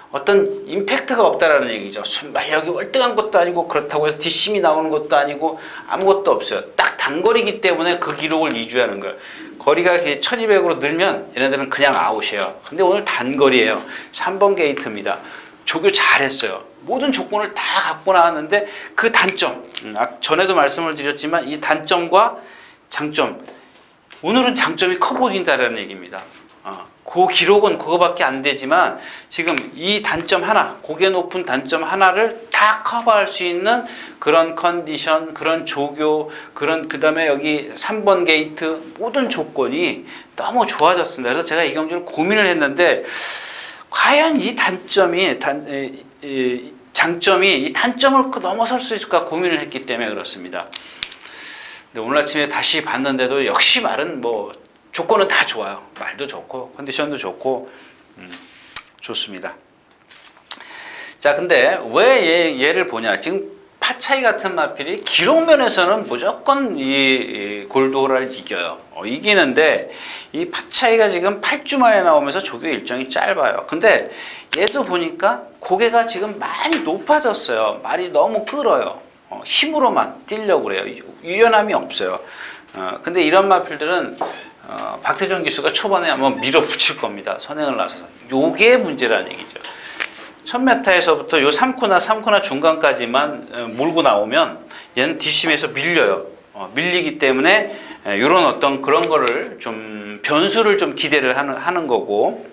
어떤 임팩트가 없다라는 얘기죠. 순발력이 월등한 것도 아니고 그렇다고 해서 뒷심이 나오는 것도 아니고 아무것도 없어요. 딱 단거리이기 때문에 그 기록을 유지하는 거예요. 거리가 1200으로 늘면 얘네들은 그냥 아웃이에요. 근데 오늘 단거리예요. 3번 게이트입니다. 조교 잘했어요. 모든 조건을 다 갖고 나왔는데 그 단점, 전에도 말씀을 드렸지만 이 단점과 장점, 오늘은 장점이 커 보인다라는 얘기입니다. 그 기록은 그거밖에 안 되지만 지금 이 단점 하나, 고개 높은 단점 하나를 다 커버할 수 있는 그런 컨디션, 그런 조교, 그 다음에 여기 3번 게이트 모든 조건이 너무 좋아졌습니다. 그래서 제가 이 경주를 고민을 했는데 과연 이 장점이 이 단점을 넘어설 수 있을까 고민을 했기 때문에 그렇습니다. 근데 오늘 아침에 다시 봤는데도 역시 말은 조건은 다 좋아요. 말도 좋고 컨디션도 좋고 좋습니다. 자, 근데 왜 얘를 보냐? 지금 파차이 같은 마필이 기록면에서는 무조건 이 골드호라를 이겨요. 이기는데 이 파차이가 지금 8주 만에 나오면서 조교 일정이 짧아요. 근데 얘도 보니까 고개가 지금 많이 높아졌어요. 말이 너무 끌어요. 힘으로만 뛰려고 그래요. 유연함이 없어요. 근데 이런 마필들은 박태종 기수가 초반에 한번 밀어붙일 겁니다. 선행을 나서서. 요게 문제라는 얘기죠. 1000m에서부터 요 3코나 중간까지만 몰고 나오면 얘는 뒷심에서 밀려요. 밀리기 때문에 요런 어떤 그런 거를 좀 변수를 좀 기대를 하는 거고,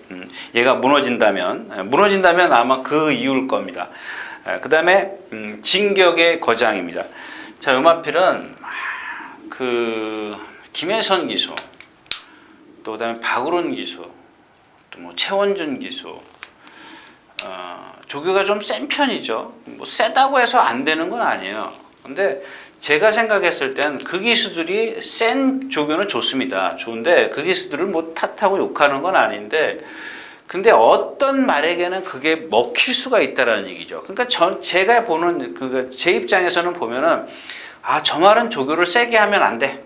얘가 무너진다면 아마 그 이유일 겁니다. 그 다음에 진격의 거장입니다. 자, 음마필은 김혜선 기수, 또 그다음에 박우론 기수, 또 최원준 기수, 조교가 좀 센 편이죠. 세다고 해서 안 되는 건 아니에요. 근데 제가 생각했을 땐 그 기수들이 센 조교는 좋습니다. 좋은데 그 기수들을 탓하고 욕하는 건 아닌데, 근데 어떤 말에게는 그게 먹힐 수가 있다라는 얘기죠. 그러니까 제가 보는 제 입장에서는 보면은 저 말은 조교를 세게 하면 안 돼.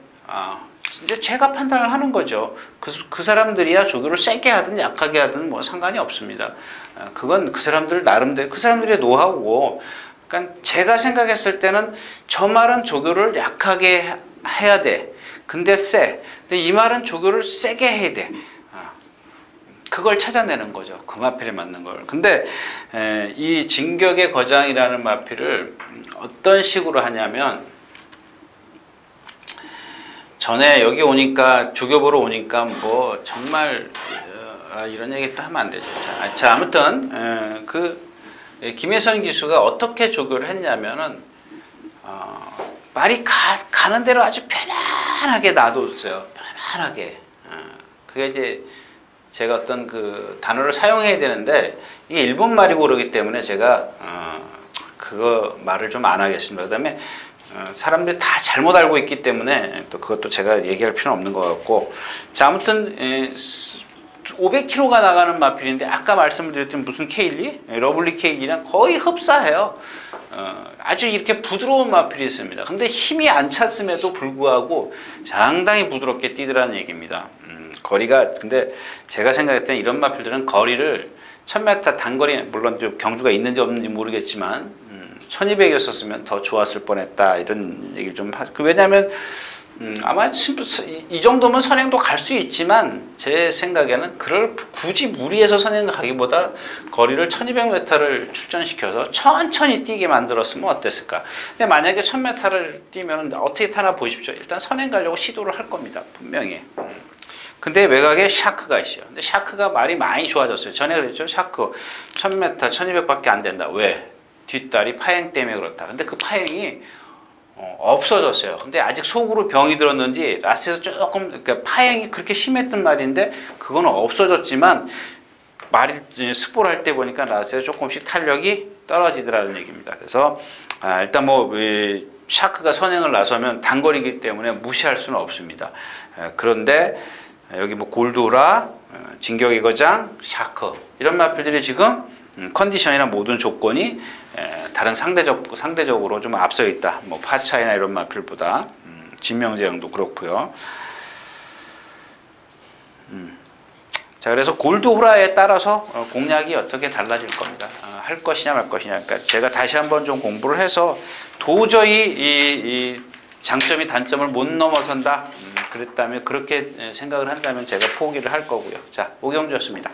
이제 제가 판단을 하는 거죠. 그 사람들이야 조교를 세게 하든 약하게 하든 상관이 없습니다. 그건 그 사람들 나름대로 그 사람들의 노하우고, 그러니까 제가 생각했을 때는 저 말은 조교를 약하게 해야 돼. 근데 근데 이 말은 조교를 세게 해야 돼. 그걸 찾아내는 거죠. 그 마필에 맞는 걸. 근데 이 진격의 거장이라는 마필을 어떤 식으로 하냐면 전에 여기 오니까 조교 보러 오니까 뭐 정말 이런 얘기 또 하면 안 되죠. 자 아무튼 김혜선 기수가 어떻게 조교를 했냐면은 말이 가는 대로 아주 편안하게 놔뒀어요. 편안하게. 그게 이제 제가 어떤 그 단어를 사용해야 되는데 이게 일본 말이고 그러기 때문에 제가 그거 말을 좀 안 하겠습니다. 그다음에 사람들이 다 잘못 알고 있기 때문에 또 그것도 제가 얘기할 필요는 없는 것 같고. 자 아무튼 500kg가 나가는 마필인데 아까 말씀드렸던 무슨 케일리? 러블리 케일리랑 거의 흡사해요. 아주 이렇게 부드러운 마필이 있습니다. 근데 힘이 안 찼음에도 불구하고 상당히 부드럽게 뛰더라는 얘기입니다. 거리가 근데 제가 생각했을 때 이런 마필들은 거리를 1000m 단거리 물론 좀 경주가 있는지 없는지 모르겠지만 1200이었으면 더 좋았을 뻔했다 이런 얘기를 좀 왜냐하면 아마 이 정도면 선행도 갈 수 있지만 제 생각에는 굳이 무리해서 선행 가기보다 거리를 1200m를 출전시켜서 천천히 뛰게 만들었으면 어땠을까. 근데 만약에 1000m를 뛰면 어떻게 타나 보십시오. 일단 선행 가려고 시도를 할 겁니다. 분명히. 근데 외곽에 샤크가 있어요. 근데 샤크가 말이 많이 좋아졌어요. 전에 그랬죠. 샤크 1000m 1200밖에 안 된다. 왜? 뒷다리 파행 때문에 그렇다. 근데 그 파행이 없어졌어요. 근데 아직 속으로 병이 들었는지 라스에서 조금 그러니까 파행이 그렇게 심했던 말인데 그거는 없어졌지만 말이 스포를 할 때 보니까 라스에서 조금씩 탄력이 떨어지더라는 얘기입니다. 그래서 일단 뭐 샤크가 선행을 나서면 단거리이기 때문에 무시할 수는 없습니다. 그런데 여기 뭐 골드오라, 진격의 거장, 샤크 이런 마필들이 지금 컨디션이나 모든 조건이 다른 상대적으로 좀 앞서 있다. 뭐 파차이나 이런 마필보다 진명재영도 그렇고요. 자 그래서 골드호라에 따라서 공략이 어떻게 달라질 겁니다. 할 것이냐 말 것이냐. 그러니까 제가 다시 한번 좀 공부를 해서 도저히 이 장점이 단점을 못 넘어선다. 그랬다면 그렇게 생각을 한다면 제가 포기를 할 거고요. 자 오경주였습니다.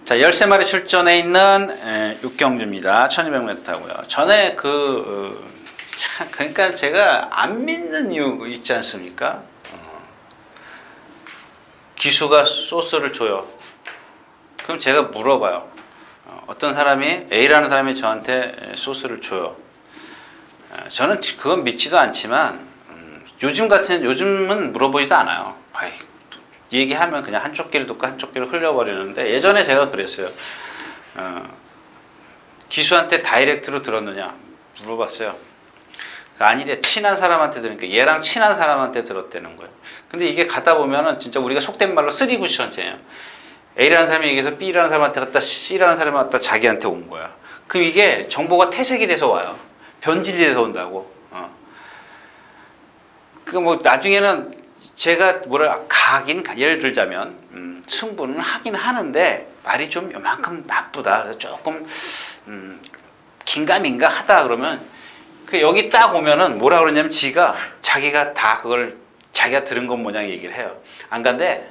자, 13마리 출전해 있는 육경주입니다. 1200m고요. 전에 그러니까 제가 안 믿는 이유 있지 않습니까? 기수가 소스를 줘요. 그럼 제가 물어봐요. 어떤 사람이 A라는 사람이 저한테 소스를 줘요. 저는 그건 믿지도 않지만 요즘은 물어보지도 않아요. 얘기하면 그냥 한쪽 귀를 듣고 한쪽 귀를 흘려버리는데 예전에 제가 그랬어요. 기수한테 다이렉트로 들었느냐 물어봤어요. 아니래. 친한 사람한테 들으니까 얘랑 친한 사람한테 들었다는 거예요. 근데 이게 가다 보면은 진짜 우리가 속된 말로 쓰리 쿠션이에요. A라는 사람이 얘기해서 B라는 사람한테 갔다 C라는 사람이 왔다 자기한테 온 거야. 그럼 이게 정보가 퇴색이 돼서 와요. 변질이 돼서 온다고. 그 뭐 나중에는 제가 예를 들자면 승부는 하긴 하는데 말이 좀 요만큼 나쁘다. 그래서 조금 긴가민가 하다 그러면 여기 딱 오면은 뭐라 그러냐면 자기가 다 그걸 자기가 들은 것 모양 얘기를 해요. 안 간대.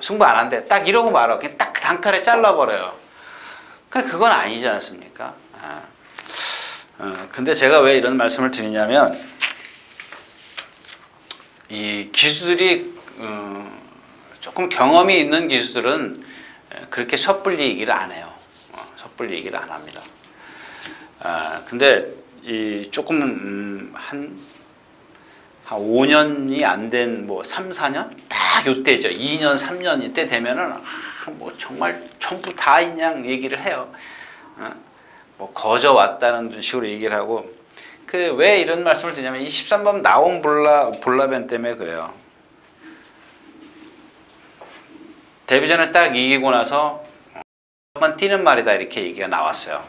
승부 안 한대. 딱 이러고 말아. 그냥 딱 단칼에 잘라버려요. 그건 아니지 않습니까? 근데 제가 왜 이런 말씀을 드리냐면 이 기수들이 조금 경험이 있는 기수들은 그렇게 섣불리 얘기를 안 해요. 섣불리 얘기를 안 합니다. 근데 이 조금 한 5년이 안 된 뭐 3, 4년? 딱 요때죠. 2년, 3년 이때 되면은 뭐 정말 전부 다 있냐 얘기를 해요. 뭐 거저 왔다는 식으로 얘기를 하고 왜 이런 말씀을 드냐면 이 13번 나온 볼라벤 때문에 그래요. 데뷔전에 딱 이기고 나서 한번 뛰는 말이다 이렇게 얘기가 나왔어요.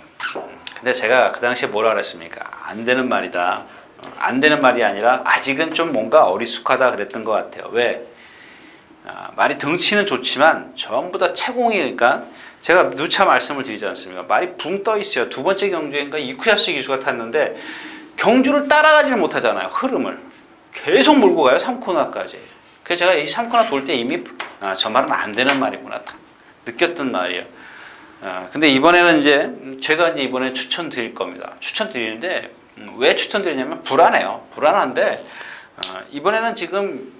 근데 제가 그 당시에 뭐라 그랬습니까? 안 되는 말이다. 안 되는 말이 아니라 아직은 좀 뭔가 어리숙하다 그랬던 것 같아요. 왜? 말이 덩치는 좋지만 전부 다 채공이니까 제가 누차 말씀을 드리지 않습니까? 말이 붕 떠 있어요. 두 번째 경주인가 이쿠야스 기수가 탔는데 경주를 따라가지를 못하잖아요. 흐름을. 계속 몰고 가요. 3코너까지. 그래서 제가 이 3코너 돌 때 이미 저 말은 안 되는 말이구나. 느꼈던 말이에요. 근데 이번에는 이제 제가 이제 이번에 추천드릴 겁니다. 추천드리는데 왜 추천드리냐면 불안해요. 불안한데 이번에는 지금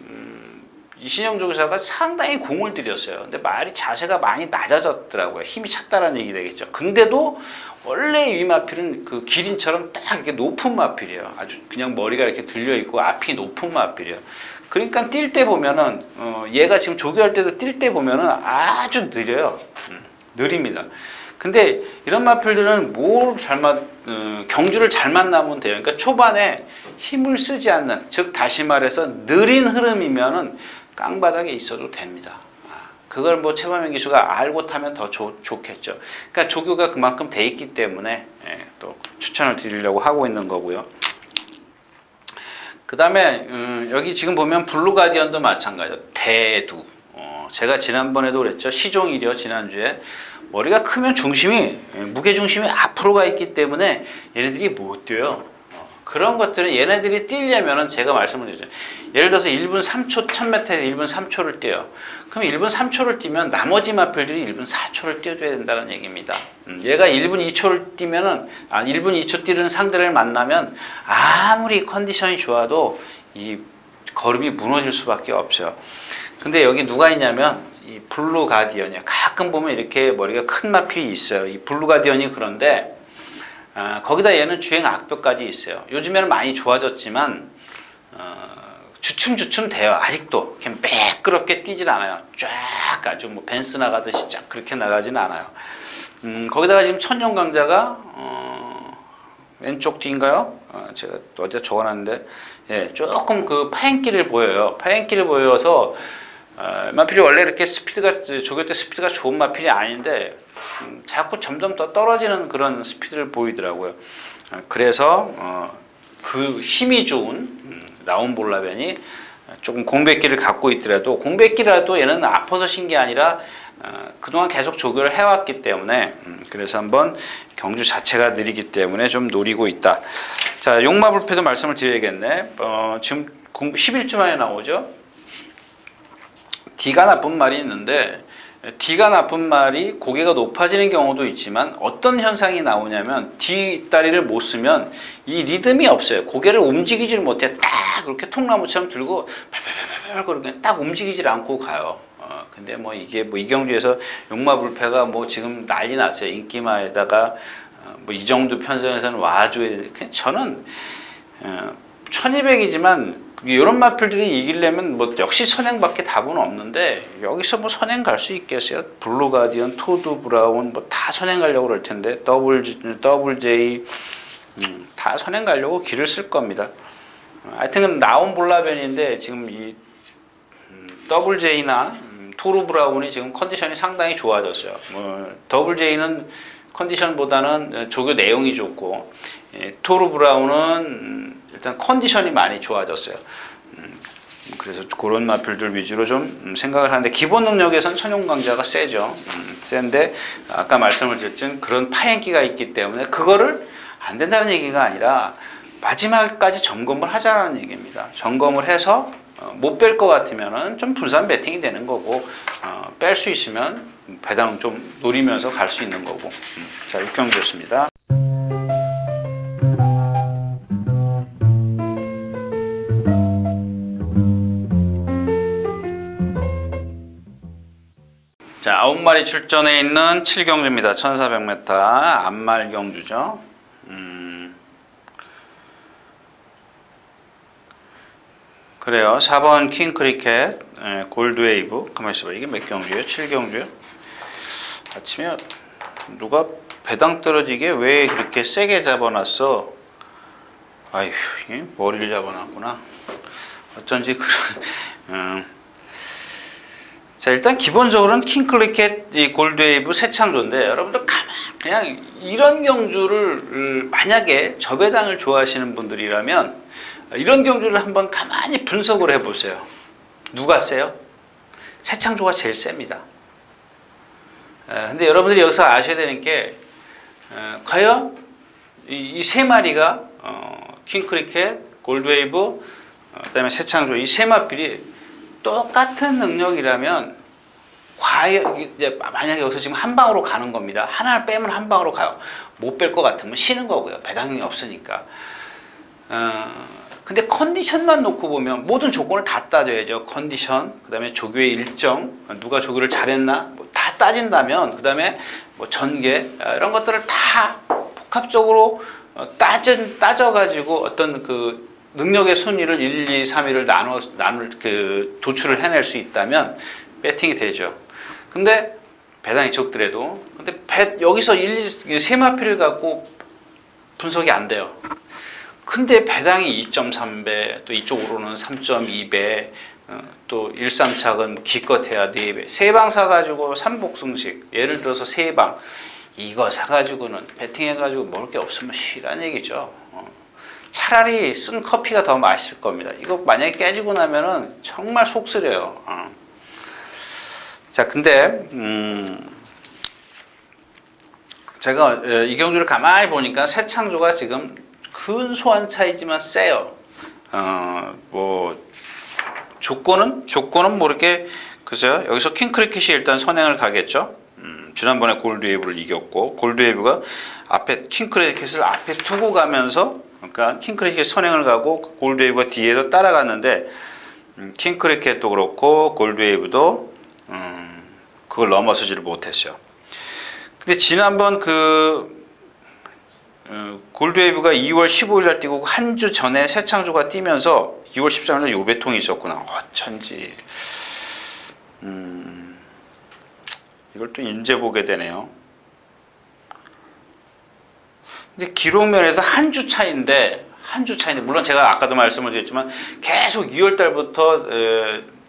이신영 조교사가 상당히 공을 들였어요. 근데 말이 자세가 많이 낮아졌더라고요. 힘이 찼다라는 얘기 되겠죠. 근데도 원래 이 마필은 그 기린처럼 딱 이렇게 높은 마필이에요. 아주 그냥 머리가 이렇게 들려 있고 앞이 높은 마필이에요. 그러니까 뛸 때 보면은 얘가 지금 조교할 때도 뛸 때 보면은 아주 느려요. 느립니다. 근데 이런 마필들은 경주를 잘 만나면 돼요. 그러니까 초반에 힘을 쓰지 않는, 즉 다시 말해서 느린 흐름이면은 깡바닥에 있어도 됩니다. 그걸 뭐 최범현 기수가 알고 타면 더 좋겠죠. 그러니까 조교가 그만큼 돼 있기 때문에 또 추천을 드리려고 하고 있는 거고요. 그 다음에 여기 지금 보면 블루가디언도 마찬가지죠. 대두. 제가 지난번에도 그랬죠. 시종일이요. 지난주에. 머리가 크면 무게중심이 앞으로 가 있기 때문에 얘네들이 못 뛰어요. 그런 것들은 얘네들이 뛰려면은 제가 말씀을 드리죠. 예를 들어서 1분 3초, 1000m에서 1분 3초를 뛰어요. 그럼 1분 3초를 뛰면 나머지 마필들이 1분 4초를 뛰어줘야 된다는 얘기입니다. 얘가 1분 2초를 뛰면은, 1분 2초 뛰는 상대를 만나면 아무리 컨디션이 좋아도 이 걸음이 무너질 수밖에 없어요. 근데 여기 누가 있냐면 이 블루 가디언이야. 가끔 보면 이렇게 머리가 큰 마필이 있어요. 이 블루 가디언이 그런데 거기다 얘는 주행 악벽까지 있어요. 요즘에는 많이 좋아졌지만 주춤주춤 돼요. 아직도 그냥 매끄럽게 뛰질 않아요. 쫙 아주 뭐 벤스 나가듯이 쫙 그렇게 나가지는 않아요. 거기다가 지금 천룡강자가 왼쪽 뒤인가요? 제가 어디다 적어놨는데 예, 조금 그 파행기를 보여요. 파행기를 보여서 마필이 원래 이렇게 조교 때 스피드가 좋은 마필이 아닌데 자꾸 점점 더 떨어지는 그런 스피드를 보이더라고요. 그래서 그 힘이 좋은 라운볼라벤이 조금 공백기를 갖고 있더라도 공백기라도 얘는 아파서 신 게 아니라 그동안 계속 조교를 해왔기 때문에 그래서 한번 경주 자체가 느리기 때문에 좀 노리고 있다. 자, 용마불패도 말씀을 드려야겠네. 지금 11주 만에 나오죠. D가 나쁜 말이 있는데 D가 나쁜 말이 고개가 높아지는 경우도 있지만 어떤 현상이 나오냐면 뒷다리를 못 쓰면 이 리듬이 없어요. 고개를 움직이지를 못해. 딱 그렇게 통나무처럼 들고 팔팔팔팔 그렇게 딱 움직이질 않고 가요. 근데 뭐 이게 뭐 이경주에서 용마불패가 뭐 지금 난리 났어요. 인기마에다가 뭐 이 정도 편성에서는 와줘야 돼. 저는 1200이지만 이런 마필들이 이기려면 뭐 역시 선행밖에 답은 없는데 여기서 뭐 선행 갈 수 있겠어요? 블루가디언, 토드 브라운 뭐 다 선행 가려고 그럴 텐데 더블 J 다 선행 가려고 길을 쓸 겁니다. 하여튼 나온 볼라벤인데 지금 이 더블 J나 토르 브라운이 지금 컨디션이 상당히 좋아졌어요. 더블 J는 컨디션보다는 조교 내용이 좋고 토르 브라운은 일단 컨디션이 많이 좋아졌어요. 그래서 그런 마필들 위주로 좀 생각을 하는데 기본 능력에선 천용강자가 세죠. 센데 아까 말씀을 드렸지만 그런 파행기가 있기 때문에 그거를 안 된다는 얘기가 아니라 마지막까지 점검을 하자는 얘기입니다. 점검을 해서 못 뺄 것 같으면은 좀 분산 배팅이 되는 거고 뺄 수 있으면 배당 좀 노리면서 갈 수 있는 거고. 자, 6경주였습니다. 자, 9마리 출전해 있는 7경주입니다. 1400m 앞말 경주죠. 그래요. 4번 킹크리켓, 골드웨이브. 가만히 있어봐. 이게 몇 경주예요? 7경주요? 아침에 누가 배당 떨어지게 왜 그렇게 세게 잡아놨어? 아휴, 머리를 잡아놨구나. 어쩐지 그런. 자, 일단 기본적으로는 킹크리켓, 이 골드웨이브 새 창조인데 여러분들 그냥 이런 경주를 만약에 저배당을 좋아하시는 분들이라면 이런 경주를 한번 가만히 분석을 해보세요. 누가 세요? 새 창조가 제일 셉니다. 근데 여러분들이 여기서 아셔야 되는 게 과연 이 세 마리가 킹크리켓, 골드웨이브, 그다음에 새 창조 이 세 마필이 똑같은 능력이라면 과연 이제 만약에 여기서 지금 한 방으로 가는 겁니다. 하나를 빼면 한 방으로 가요. 못 뺄 것 같으면 쉬는 거고요. 배당이 없으니까. 근데 컨디션만 놓고 보면 모든 조건을 다 따져야죠. 컨디션, 그다음에 조교의 일정, 누가 조교를 잘했나, 뭐 다 따진다면, 그다음에 뭐 전개 이런 것들을 다 복합적으로 따져가지고 어떤 그 능력의 순위를 1, 2, 3위를 나눌 그 도출을 해낼 수 있다면 배팅이 되죠. 근데 배당이 적더라도, 근데 여기서 1, 2, 세 마피를 갖고 분석이 안 돼요. 근데 배당이 2.3배, 또 이쪽으로는 3.2배, 또 1, 3착은 기껏해야 4배. 3방 사가지고 3복승식, 예를 들어서 3방, 이거 사가지고는 배팅해가지고 먹을 게 없으면 쉬란 얘기죠. 차라리 쓴 커피가 더 맛있을 겁니다. 이거 만약에 깨지고 나면은 정말 속 쓰려요. 자, 근데 제가 이 경주를 가만히 보니까 새 창조가 지금 근소한 차이지만 세요. 뭐 조건은 뭐 이렇게 글쎄요. 여기서 킹크리켓이 일단 선행을 가겠죠. 지난번에 골드웨이브를 이겼고, 골드웨이브가 앞에 킹크리켓을 앞에 두고 가면서, 그러니까 킹크리켓 선행을 가고 골드웨이브가 뒤에서 따라갔는데, 킹크리켓도 그렇고 골드웨이브도 그걸 넘어서지를 못했어요. 근데 지난번 골드웨이브가 2월 15일 날 뛰고 한 주 전에 새창조가 뛰면서 2월 13일 날 요배통이 있었구나. 어쩐지. 이걸 또 이제 보게 되네요. 근데 기록면에서 한 주 차인데, 물론 제가 아까도 말씀을 드렸지만 계속 2월 달부터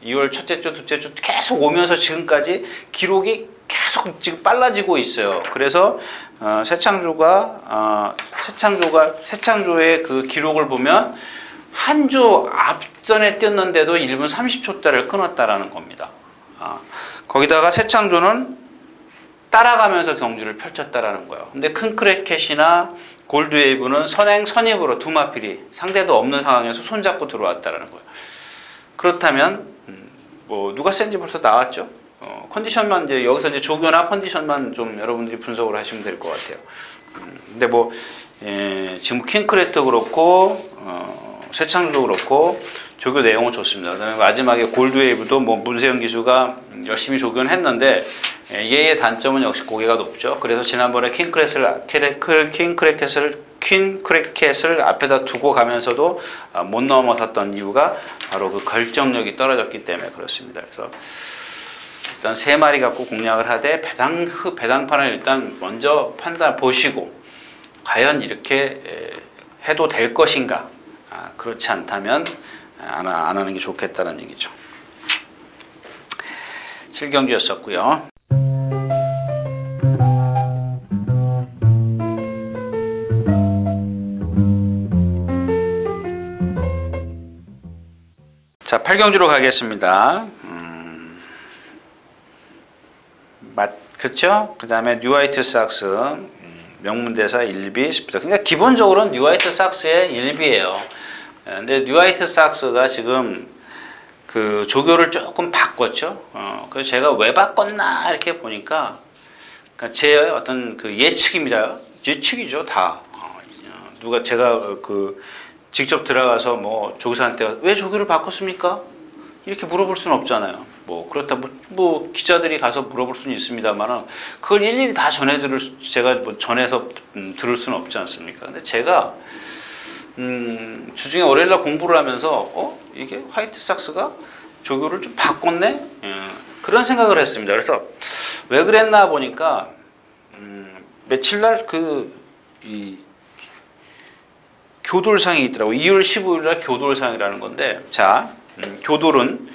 2월 첫째 주, 둘째 주 계속 오면서 지금까지 기록이 계속 지금 빨라지고 있어요. 그래서 새창조의 그 기록을 보면 한 주 앞전에 뛰었는데도 1분 30초대를 끊었다라는 겁니다. 거기다가 새창조는 따라가면서 경주를 펼쳤다라는 거예요. 근데 킹크리켓이나 골드웨이브는 선입으로 두 마필이 상대도 없는 상황에서 손잡고 들어왔다라는 거예요. 그렇다면 뭐 누가 센지 벌써 나왔죠. 컨디션만 이제 여기서 이제 조교나 컨디션만 좀 여러분들이 분석을 하시면 될 것 같아요. 근데 뭐 지금 킹크레도 그렇고 새창조도 그렇고 조교 내용은 좋습니다. 그다음에 마지막에 골드웨이브도 뭐 문세영 기수가 열심히 조교는 했는데 얘의 단점은 역시 고개가 높죠. 그래서 지난번에 킹크레켓을 앞에다 두고 가면서도 못 넘어섰던 이유가 바로 그 결정력이 떨어졌기 때문에 그렇습니다. 그래서 일단 세 마리 갖고 공략을 하되 배당판을 일단 먼저 판단 보시고 과연 이렇게 해도 될 것인가, 그렇지 않다면 안 하는 게 좋겠다는 얘기죠. 7경주였었고요. 자, 8경주로 가겠습니다. 그렇죠? 그 다음에 뉴 화이트 삭스, 명문대사 1비 스피드. 그러니까 기본적으로는 뉴 화이트 삭스의 1비예요. 근데 뉴 화이트 삭스가 지금 그 조교를 조금 바꿨죠. 그래서 제가 왜 바꿨나 이렇게 보니까 그러니까 제 어떤 그 예측입니다. 예측이죠, 다. 누가 제가 그 직접 들어가서 뭐 조교사한테 왜 조교를 바꿨습니까? 이렇게 물어볼 수는 없잖아요. 뭐 그렇다 뭐 기자들이 가서 물어볼 수는 있습니다만은 그걸 일일이 다 제가 뭐 전해서 들을 수는 없지 않습니까? 근데 제가 주중에 월요일날 공부를 하면서 이게 화이트 삭스가 조교를 좀 바꿨네? 그런 생각을 했습니다. 그래서 왜 그랬나 보니까 며칠날 이 교돌상이 있더라고요. 2월 15일날 교돌상이라는 건데, 자, 교돌은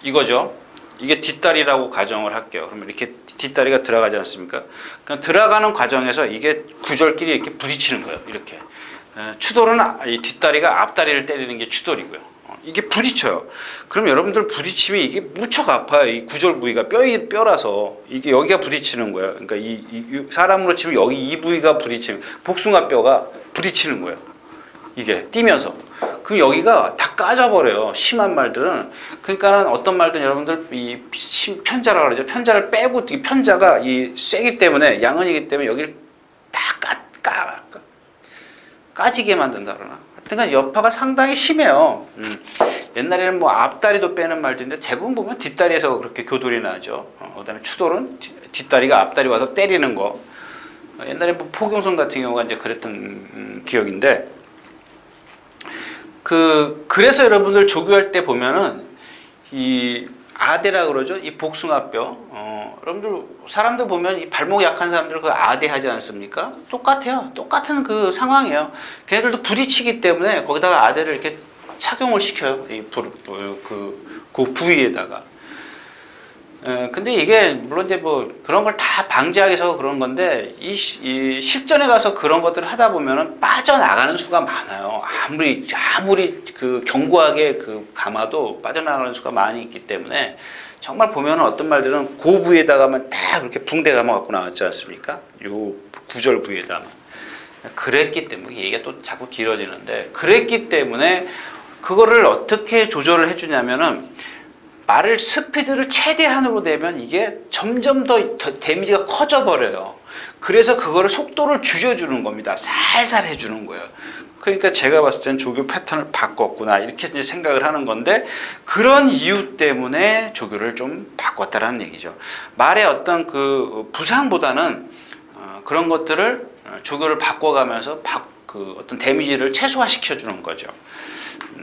이거죠. 이게 뒷다리라고 가정을 할게요. 그러면 이렇게 뒷다리가 들어가지 않습니까? 그냥 들어가는 과정에서 이게 구절끼리 이렇게 부딪히는 거예요. 이렇게. 추돌은 이 뒷다리가 앞다리를 때리는 게 추돌이고요. 이게 부딪혀요. 그럼 여러분들 부딪히면 이게 무척 아파요. 이 구절 부위가 뼈라서 이게 여기가 부딪히는 거예요. 그러니까 이 사람으로 치면 여기 이 부위가 부딪히면 복숭아 뼈가 부딪히는 거예요. 이게 뛰면서. 그럼 여기가 다 까져버려요. 심한 말들은. 그러니까 어떤 말들은 여러분들 이 편자라 그러죠. 편자를 빼고 이 편자가 이 쇠기 때문에 양은이기 때문에 여기를 다 까지게 만든다 그러나. 하여튼 여파가 상당히 심해요. 옛날에는 뭐 앞다리도 빼는 말도 있는데 대부분 보면 뒷다리에서 그렇게 교돌이 나죠. 그다음에 추돌은 뒷다리가 앞다리 와서 때리는 거. 옛날에 뭐 포경성 같은 경우가 이제 그랬던 기억인데, 그래서 여러분들 조교할 때 보면은 이 아대라 그러죠. 이 복숭아뼈. 여러분들 사람들 보면 이 발목 약한 사람들 그 아대 하지 않습니까? 똑같아요. 똑같은 그 상황이에요. 걔네들도 부딪히기 때문에 거기다가 아대를 이렇게 착용을 시켜요. 그 부위에다가. 근데 이게 물론 이제 뭐 그런 걸 다 방지하기 위해서 그런 건데 이 실전에 가서 그런 것들을 하다 보면은 빠져나가는 수가 많아요. 아무리 그 견고하게 감아도 빠져나가는 수가 많이 있기 때문에 정말 보면은 어떤 말들은 그 부위에다가만 딱 그렇게 붕대 감아 갖고 나왔지 않습니까? 요 구절 부위에다만. 그랬기 때문에 얘기가 또 자꾸 길어지는데, 그랬기 때문에 그거를 어떻게 조절을 해주냐면은 말을 스피드를 최대한으로 내면 이게 점점 더 데미지가 커져 버려요. 그래서 그거를 속도를 줄여주는 겁니다. 살살 해주는 거예요. 그러니까 제가 봤을 땐 조교 패턴을 바꿨구나 이렇게 이제 생각을 하는 건데, 그런 이유 때문에 조교를 좀 바꿨다라는 얘기죠. 말의 어떤 그 부상보다는 그런 것들을 조교를 바꿔가면서 어떤 데미지를 최소화시켜 주는 거죠.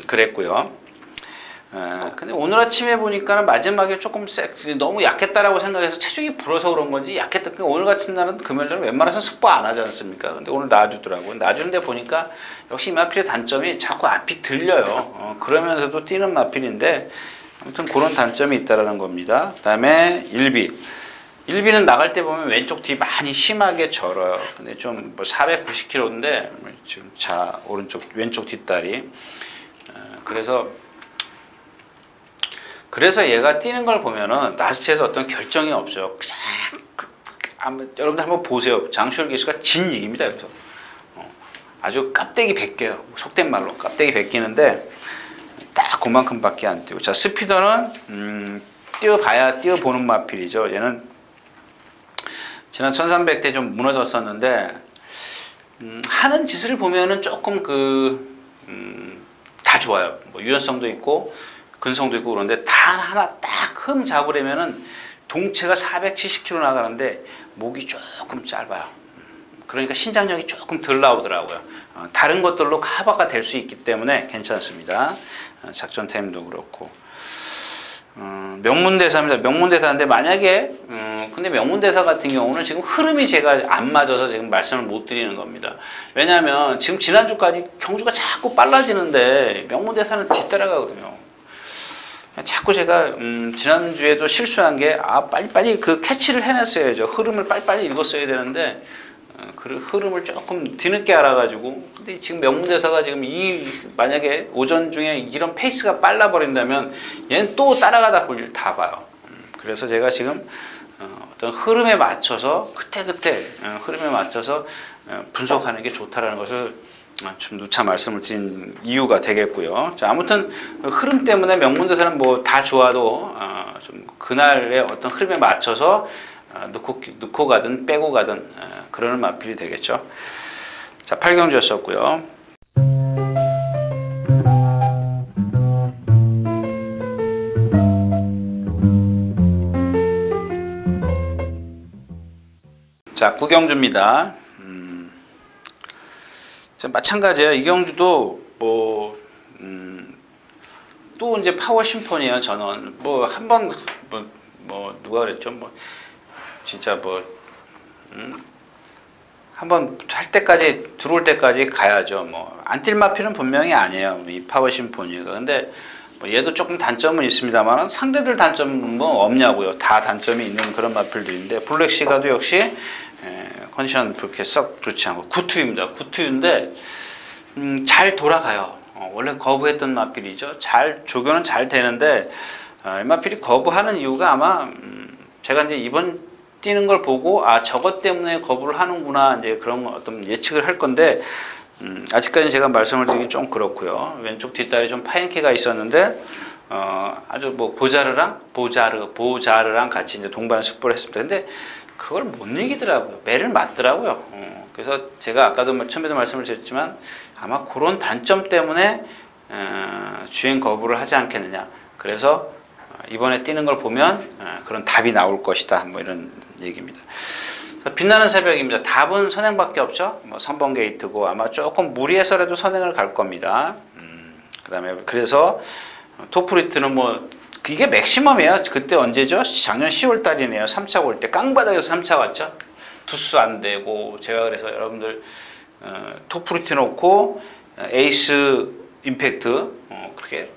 그랬고요. 근데 오늘 아침에 보니까는 마지막에 조금 너무 약했다라고 생각해서 체중이 불어서 그런 건지 약했다. 그러니까 오늘 같은 날은 금요일날은 웬만해서 습보 안 하지 않습니까? 근데 오늘 놔주더라고요. 놔주는데 보니까 역시 이 마필의 단점이 자꾸 앞이 들려요. 그러면서도 뛰는 마필인데 아무튼 그런 단점이 있다라는 겁니다. 그 다음에 일비는 나갈 때 보면 왼쪽 뒤 많이 심하게 절어요. 근데 좀 뭐 490kg인데 지금 왼쪽 뒷다리. 그래서 얘가 뛰는 걸 보면은 나스체에서 어떤 결정이 없어요. 그냥 여러분들 한번 보세요. 장슈얼 기수가 진이깁니다. 여기서 아주 깝대기 벗겨요. 속된 말로 깝대기 벗기는데 딱 그만큼밖에 안 뛰고. 자, 스피더는 뛰어보는 마필이죠. 얘는 지난 1300대 좀 무너졌었는데 하는 짓을 보면은 조금 다 좋아요. 뭐 유연성도 있고 근성도 있고 그런데 단 하나 딱 흠 잡으려면은 동체가 470kg 나가는데 목이 조금 짧아요. 그러니까 신장력이 조금 덜 나오더라고요. 다른 것들로 커버가 될 수 있기 때문에 괜찮습니다. 작전 타임도 그렇고. 명문대사입니다. 명문대사인데 만약에 근데 명문대사 같은 경우는 지금 흐름이 제가 안 맞아서 지금 말씀을 못 드리는 겁니다. 왜냐하면 지금 지난주까지 경주가 자꾸 빨라지는데 명문대사는 뒤따라가거든요. 자꾸 제가 지난주에도 실수한 게 빨리빨리 그 캐치를 해냈어야죠. 흐름을 빨리빨리 읽었어야 되는데 그 흐름을 조금 뒤늦게 알아가지고. 근데 지금 명문대사가 지금 만약에 오전 중에 이런 페이스가 빨라버린다면 얘는 또 따라가다 볼 일 다 봐요. 그래서 제가 지금 어떤 흐름에 맞춰서 그때 흐름에 맞춰서 분석하는 게 좋다라는 것을 좀 누차 말씀을 드린 이유가 되겠고요. 자, 아무튼 흐름 때문에 명문대사는 뭐 다 좋아도 좀 그날의 어떤 흐름에 맞춰서 넣고 가든 빼고 가든 그러는 마필이 되겠죠. 자, 8경주였었고요. 자, 9경주입니다. 마찬가지예요. 이 경주도 또 이제 파워 심포니예요. 저는 한번 누가 그랬죠? 진짜 한번 할 때까지 들어올 때까지 가야죠. 안 뛸 마필은 분명히 아니에요. 이 파워 심포니가. 근데 얘도 조금 단점은 있습니다만 상대들 단점은 없냐고요. 다 단점이 있는 그런 마필도 있는데 블랙시가도 역시 컨디션 그렇게 썩 좋지 않고 구투입니다. 구투인데 잘 돌아가요. 원래 거부했던 마필이죠. 조교는 잘 되는데 이 마필이 거부하는 이유가 아마 제가 이제 이번 뛰는 걸 보고 아 저것 때문에 거부를 하는구나 이제 그런 어떤 예측을 할 건데 아직까지 제가 말씀을 드리긴 좀 그렇고요. 왼쪽 뒷다리 좀 파인케가 있었는데 아주 뭐 보자르랑 같이 이제 동반 승부를 했습니다. 근데 그걸 못 이기더라고요. 매를 맞더라고요. 그래서 제가 아까도 처음에도 말씀을 드렸지만 아마 그런 단점 때문에 주행 거부를 하지 않겠느냐. 그래서 이번에 뛰는 걸 보면 그런 답이 나올 것이다. 뭐 이런 얘기입니다. 빛나는 새벽입니다. 답은 선행밖에 없죠. 뭐 3번 게이트고 아마 조금 무리해서라도 선행을 갈 겁니다. 그다음에 그래서 토프리트는 뭐 이게 맥시멈이에요. 그때 언제죠? 작년 10월 달이네요. 3차 올 때 깡바닥에서 3차 왔죠. 투수 안 되고 제가 그래서 여러분들 토프리트 놓고 에이스 임팩트 그렇게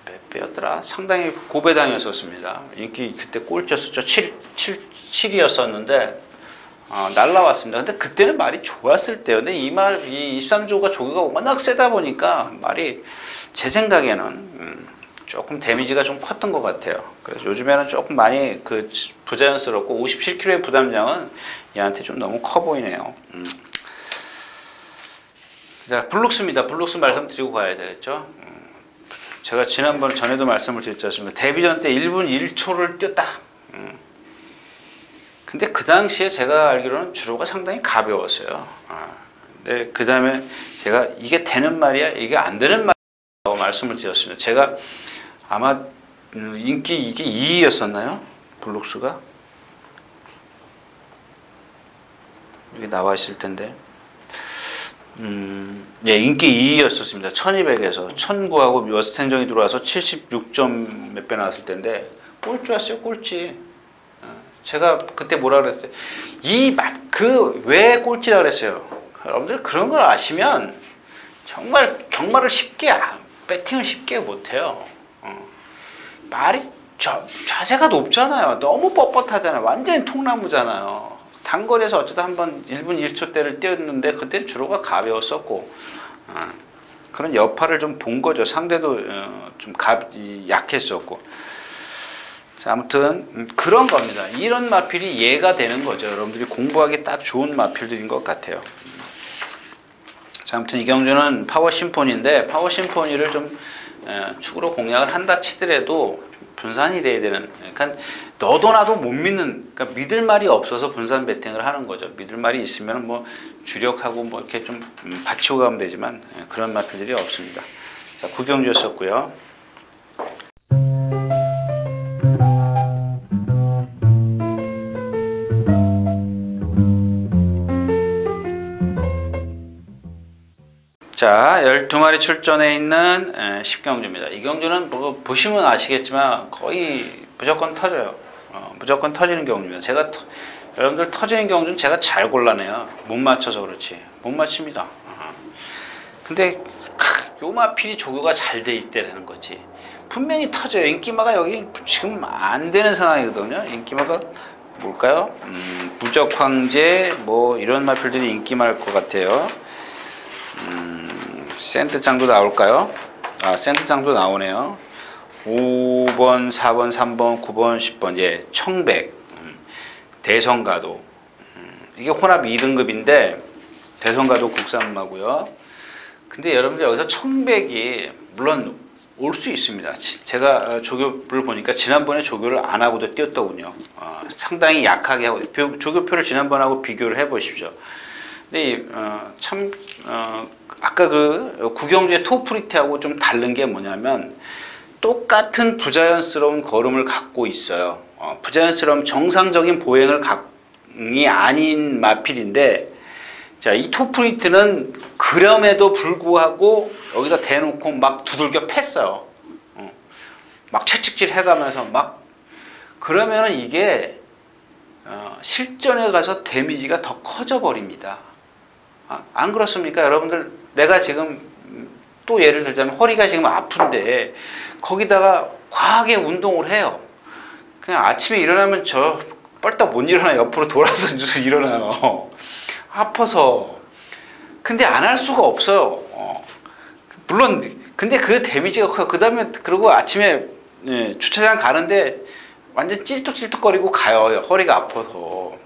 몇 배였더라? 상당히 고배당이었었습니다. 인기 그때 꼴찌였었죠. 7이었었는데 날라왔습니다. 근데 그때는 말이 좋았을 때요. 근데 이 23조가 조교가 워낙 세다 보니까 말이 제 생각에는 조금 데미지가 좀 컸던 것 같아요. 그래서 요즘에는 조금 많이 부자연스럽고 57kg의 부담량은 얘한테 좀 너무 커 보이네요. 자, 블룩스입니다. 블룩스 말씀드리고 가야 되겠죠. 제가 지난번 전에도 말씀을 드렸지 않습니까? 데뷔전 때 1분 1초를 뛰었다. 근데 그 당시에 제가 알기로는 주로가 상당히 가벼웠어요. 근데 그 다음에 제가 이게 되는 말이야, 이게 안 되는 말이라고 말씀을 드렸습니다. 제가 아마 인기 이게 2위였었나요? 블록스가? 여기 나와 있을 텐데. 예, 인기 2위였었습니다. 1200에서 1009하고 머스탱정이 들어와서 76점 몇 배 나왔을 텐데 꼴찌였어요, 꼴찌. 제가 그때 뭐라 그랬어요? 왜 꼴찌라 그랬어요? 여러분들 그런 걸 아시면 정말 경마를 쉽게 배팅을 쉽게 못해요. 말이 자세가 높잖아요. 너무 뻣뻣하잖아요. 완전히 통나무잖아요. 단거리에서 어쩌다 한번 1분 1초 대를 뛰었는데 그때 주로가 가벼웠었고 그런 여파를 좀 본 거죠. 상대도 좀 약했었고. 자, 아무튼 그런 겁니다. 이런 마필이 이해가 되는 거죠. 여러분들이 공부하기 딱 좋은 마필들인 것 같아요. 자, 아무튼 이 경주는 파워 심포니인데 파워 심포니를 좀 축으로 공략을 한다 치더라도 분산이 돼야 되는, 그러니까 너도 나도 못 믿는, 그러니까 믿을 말이 없어서 분산 배팅을 하는 거죠. 믿을 말이 있으면 뭐 주력하고 뭐 이렇게 좀 받치고 가면 되지만 그런 마필들이 없습니다. 자, 구경주였었고요. 자, 12마리 출전해 있는 10경주입니다. 이 경주는 뭐 보시면 아시겠지만 거의 무조건 터져요. 무조건 터지는 경주입니다. 여러분들 터지는 경주는 제가 잘 골라내요. 못 맞춰서 그렇지. 못 맞춥니다. 근데 요 마필이 조교가 잘 돼 있다라는 거지. 분명히 터져요. 인기마가 여기 지금 안 되는 상황이거든요. 인기마가 뭘까요? 무적 황제 뭐 이런 마필들이 인기마일 것 같아요. 센트장도 나올까요? 센트장도 나오네요. 5번, 4번, 3번, 9번, 10번. 예, 청백. 대성가도. 이게 혼합 2등급인데 대성가도 국산마고요. 근데 여러분들 여기서 청백이 물론 올 수 있습니다. 제가 조교를 보니까 지난번에 조교를 안 하고도 뛰었더군요. 상당히 약하게 하고 조교표를 지난번하고 비교를 해 보십시오. 근데 아까 그 구경주의 토프리트하고 좀 다른 게 뭐냐면 똑같은 부자연스러운 걸음을 갖고 있어요. 부자연스러운 정상적인 보행이 아닌 마필인데, 자, 이 토프리트는 그럼에도 불구하고 여기다 대놓고 막 두들겨 팼어요. 막 채찍질 해가면서 막 그러면은 이게 실전에 가서 데미지가 더 커져 버립니다. 안 그렇습니까? 여러분들, 내가 지금 또 예를 들자면 허리가 지금 아픈데 거기다가 과하게 운동을 해요. 그냥 아침에 일어나면 저 뻘떡 못 일어나, 옆으로 돌아서 일어나요. 아파서. 근데 안 할 수가 없어요. 물론 근데 그 데미지가 커요. 그 다음에 그리고 아침에 주차장 가는데 완전 찔뚝찔뚝거리고 가요. 허리가 아파서.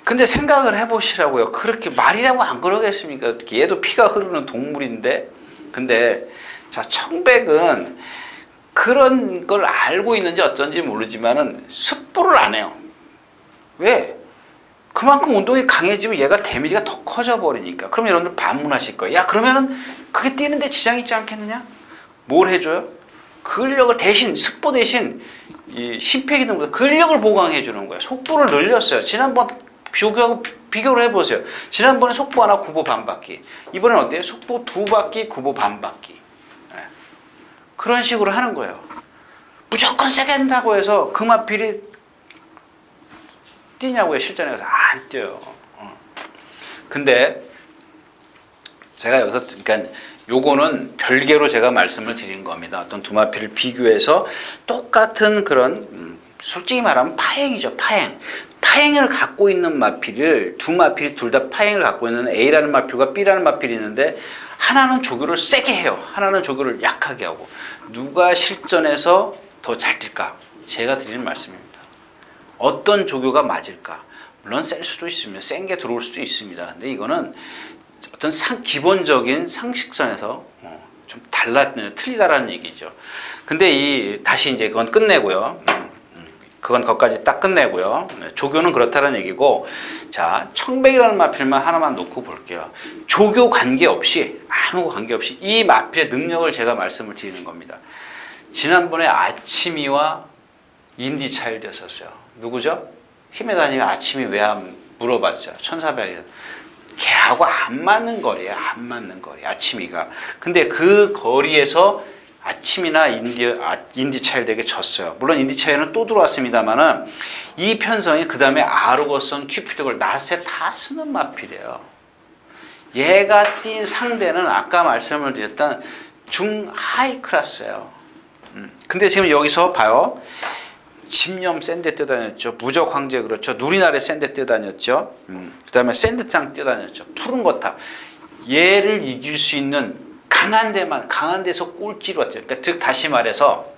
근데 생각을 해보시라고요. 그렇게 말이라고 안 그러겠습니까? 얘도 피가 흐르는 동물인데. 근데 자, 청백은 그런 걸 알고 있는지 어쩐지 모르지만은 습보를 안 해요. 왜? 그만큼 운동이 강해지면 얘가 데미지가 더 커져 버리니까. 그럼 여러분들 반문하실 거예요. 야, 그러면은 그게 뛰는데 지장이 있지 않겠느냐? 뭘 해줘요? 근력을 대신, 습보 대신 이 심폐기능보다 근력을 보강해 주는 거예요. 속보를 늘렸어요. 지난번 비교를 해보세요. 지난번에 속보 하나 9보 반바퀴. 이번엔 어때요? 속보 2바퀴 9보 반바퀴. 네. 그런 식으로 하는 거예요. 무조건 세게 한다고 해서 금화필이 뛰냐고요. 실전에 가서 안 뛰어요. 근데 제가 여기서 그러니까 요거는 별개로 제가 말씀을 드린 겁니다. 어떤 두 마필을 비교해서 똑같은 그런 솔직히 말하면 파행이죠. 파행을 갖고 있는 마필을 두 마필이 둘 다 파행을 갖고 있는 A라는 마필과 B라는 마필이 있는데 하나는 조교를 세게 해요. 하나는 조교를 약하게 하고 누가 실전에서 더 잘 뛸까? 제가 드리는 말씀입니다. 어떤 조교가 맞을까? 물론 셀 수도 있습니다. 센 게 들어올 수도 있습니다. 근데 이거는 어떤 기본적인 상식선에서 좀 틀리다라는 얘기죠. 근데 다시 이제 그건 끝내고요. 그건 거기까지 딱 끝내고요. 조교는 그렇다는 얘기고, 자, 청백이라는 마필만 하나만 놓고 볼게요. 조교 관계없이, 아무 관계없이 이 마필의 능력을 제가 말씀을 드리는 겁니다. 지난번에 아치미와 인디차일드였었어요. 누구죠? 힘의 다님이 아침이 왜 안 물어봤죠. 1400. 걔하고 안 맞는 거리예요. 안 맞는 거리. 아침이가. 근데 그 거리에서 아침이나 인디차일드에게 졌어요. 물론 인디차일드는 또 들어왔습니다만은 이 편성이 그 다음에 아르고선, 큐피드걸, 나스에 다 쓰는 마필이에요. 얘가 뛴 상대는 아까 말씀을 드렸던 중하이 클래스예요. 근데 지금 여기서 봐요. 집념 샌드 뛰어다녔죠. 무적 황제 그렇죠. 누리나래 샌드 뛰어다녔죠. 그 다음에 샌드장 뛰어다녔죠. 푸른 거탑. 얘를 이길 수 있는 강한 데서 꼴찌로 왔죠. 그러니까 즉 다시 말해서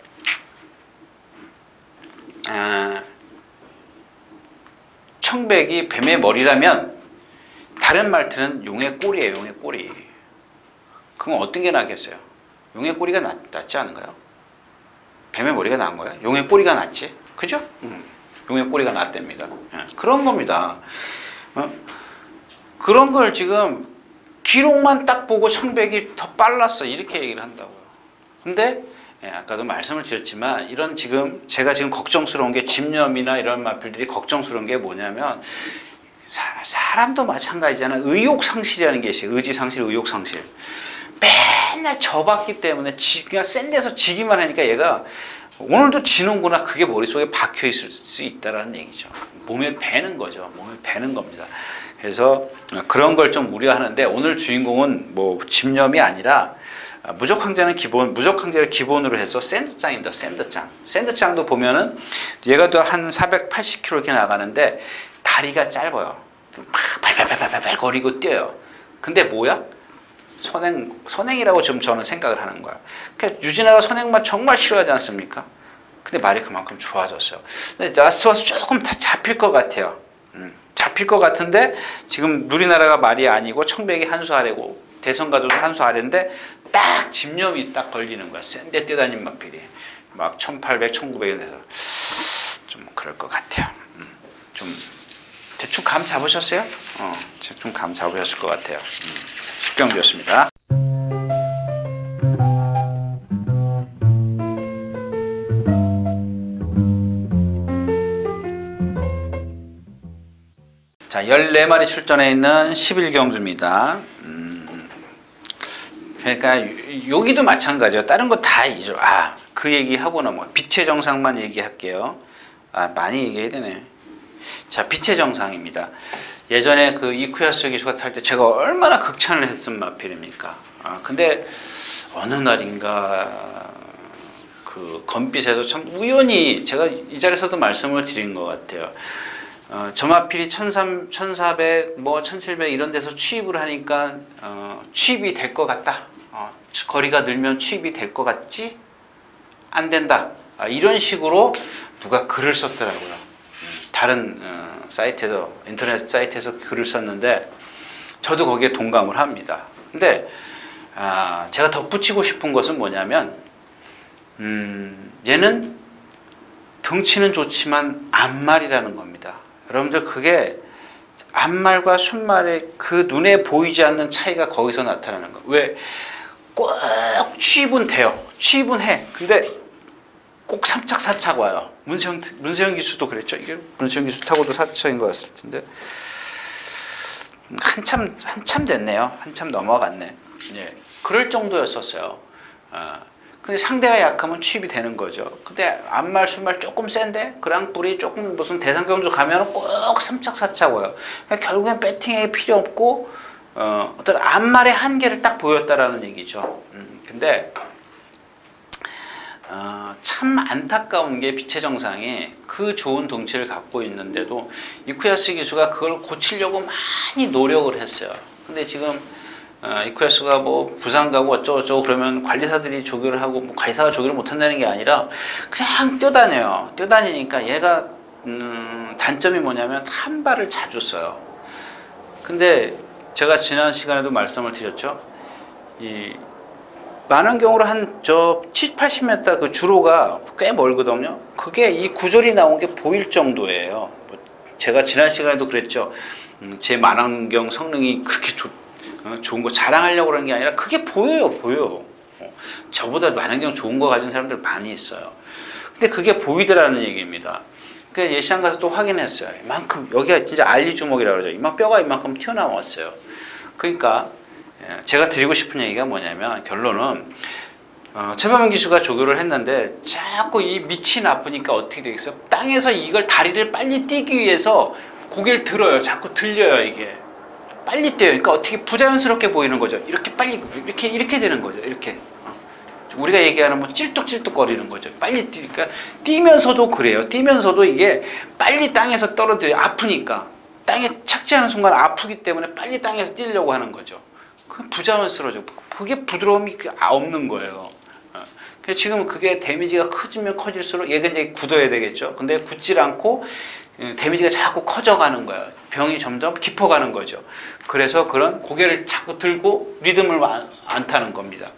청백이 뱀의 머리라면 다른 말투는 용의 꼬리예요. 용의 꼬리. 그럼 어떤 게 낫겠어요? 용의 꼬리가 낫지 않은가요? 뱀의 머리가 나은 거야. 용의 꼬리가 낫지. 그죠? 용의 꼬리가 낫답니다. 그런 겁니다. 그런 걸 지금 기록만 딱 보고 청백이 더 빨랐어. 이렇게 얘기를 한다고요. 근데 아까도 말씀을 드렸지만 이런 제가 지금 걱정스러운 게 집념이나 이런 마필들이 걱정스러운 게 뭐냐면 사람도 마찬가지잖아요. 의욕상실이라는 게 있어요. 의지상실, 의욕상실. 맨날 져봤기 때문에 그냥 센 데서 지기만 하니까 얘가 오늘도 지는구나 그게 머릿속에 박혀 있을 수 있다는 얘기죠. 몸에 배는 거죠. 몸에 배는 겁니다. 그래서 그런 걸 좀 우려하는데 오늘 주인공은 뭐 집념이 아니라 무적 황제를 기본으로 해서 샌드장입니다. 샌드장도 보면은 얘가 또 한 480km 이렇게 나가는데 다리가 짧아요. 막 발발발발발 거리고 뛰어요. 근데 뭐야? 선행이라고 좀 저는 생각을 하는 거야. 그러니까 유진아가 선행만 정말 싫어하지 않습니까? 근데 말이 그만큼 좋아졌어요. 근데 라스트 와서 조금 다 잡힐 것 같아요. 잡힐 것 같은데 지금 누리나라가 말이 아니고 청백이 한 수 아래고 대선가도 한 수 아래인데 딱 집념이 딱 걸리는 거야. 센데 뛰어다니는 마필이 막 1800, 1900에 돼서 좀 그럴 것 같아요. 좀 대충 감 잡으셨어요? 대충 감 잡으셨을 것 같아요. 십경주였습니다. 자, 14마리 출전해 있는 11경주입니다. 그러니까 여기도 마찬가지예요. 다른 거 다 잊어. 그 얘기하고는 뭐 빛의 정상만 얘기할게요. 많이 얘기해야 되네. 자, 빛의 정상입니다. 예전에 그 이쿠야스 기수가 탈 때 제가 얼마나 극찬을 했던 마필입니까? 근데 어느 날인가 그 검빛에서 참 우연히 제가 이 자리에서도 말씀을 드린 것 같아요. 저 마필이 1400, 뭐 1700 이런 데서 취입을 하니까 취입이 될 것 같다. 거리가 늘면 취입이 될 것 같지? 안 된다. 이런 식으로 누가 글을 썼더라고요. 다른 사이트에서 인터넷 사이트에서 글을 썼는데 저도 거기에 동감을 합니다. 근데 제가 덧붙이고 싶은 것은 뭐냐면 얘는 덩치는 좋지만 앞말이라는 겁니다. 여러분들 그게 앞말과 순말의 그 눈에 보이지 않는 차이가 거기서 나타나는 거예요. 왜? 꼭 취입은 돼요. 취입은 해. 근데 꼭 삼착사착 와요. 문세영 기수도 그랬죠. 이게 문세영 기수 타고도 4차인 것 같을 텐데 한참 됐네요. 한참 넘어갔네. 예, 그럴 정도였었어요. 근데 상대가 약하면 취입이 되는 거죠. 근데 앞말 순말 조금 센데 그랑뿔이 조금 무슨 대상경주 가면 꼭 삼착사착 와요. 그러니까 결국엔 배팅에 필요 없고 어떤 앞말의 한계를 딱 보였다라는 얘기죠. 근데 참 안타까운 게 빛의 정상이 그 좋은 덩치를 갖고 있는데도 이쿠야스 기수가 그걸 고치려고 많이 노력을 했어요. 근데 지금 이쿠야스가 뭐 부산 가고 어쩌고저쩌고 그러면 관리사들이 조교를 하고 뭐 관리사가 조교를 못한다는 게 아니라 그냥 뛰어다녀요. 뛰어다니니까 얘가 단점이 뭐냐면 한 발을 자주 써요. 근데 제가 지난 시간에도 말씀을 드렸죠. 많은 경우로 한 70, 80m 그 주로가 꽤 멀거든요. 그게 이 구절이 나온 게 보일 정도예요. 제가 지난 시간에도 그랬죠. 제 만안경 성능이 그렇게 좋은 거 자랑하려고 그러는 게 아니라 그게 보여요. 저보다 만안경 좋은 거 가진 사람들 많이 있어요. 근데 그게 보이더라는 얘기입니다. 그 예시장 가서 또 확인했어요. 이만큼 여기가 진짜 알리 주먹이라고 그러죠. 뼈가 이만큼 튀어나왔어요. 그러니까 제가 드리고 싶은 얘기가 뭐냐면 결론은 최범현 기수가 조교를 했는데 자꾸 이 밑이 나쁘니까 어떻게 되겠어요? 땅에서 이걸 다리를 빨리 뛰기 위해서 고개를 들어요. 자꾸 들려요 이게. 빨리 뛰어요. 그러니까 어떻게 부자연스럽게 보이는 거죠. 이렇게 빨리 이렇게 되는 거죠. 이렇게 우리가 얘기하는 뭐 찔뚝찔뚝 거리는 거죠. 빨리 뛰니까 뛰면서도 그래요. 뛰면서도 이게 빨리 땅에서 떨어져요. 아프니까 땅에 착지하는 순간 아프기 때문에 빨리 땅에서 뛰려고 하는 거죠. 그 부자연스러워져. 그게 부드러움이 없는 거예요. 지금 그게 데미지가 커지면 커질수록 얘가 이제 굳어야 되겠죠. 근데 굳질 않고 데미지가 자꾸 커져가는 거예요. 병이 점점 깊어가는 거죠. 그래서 그런 고개를 자꾸 들고 리듬을 안 타는 겁니다.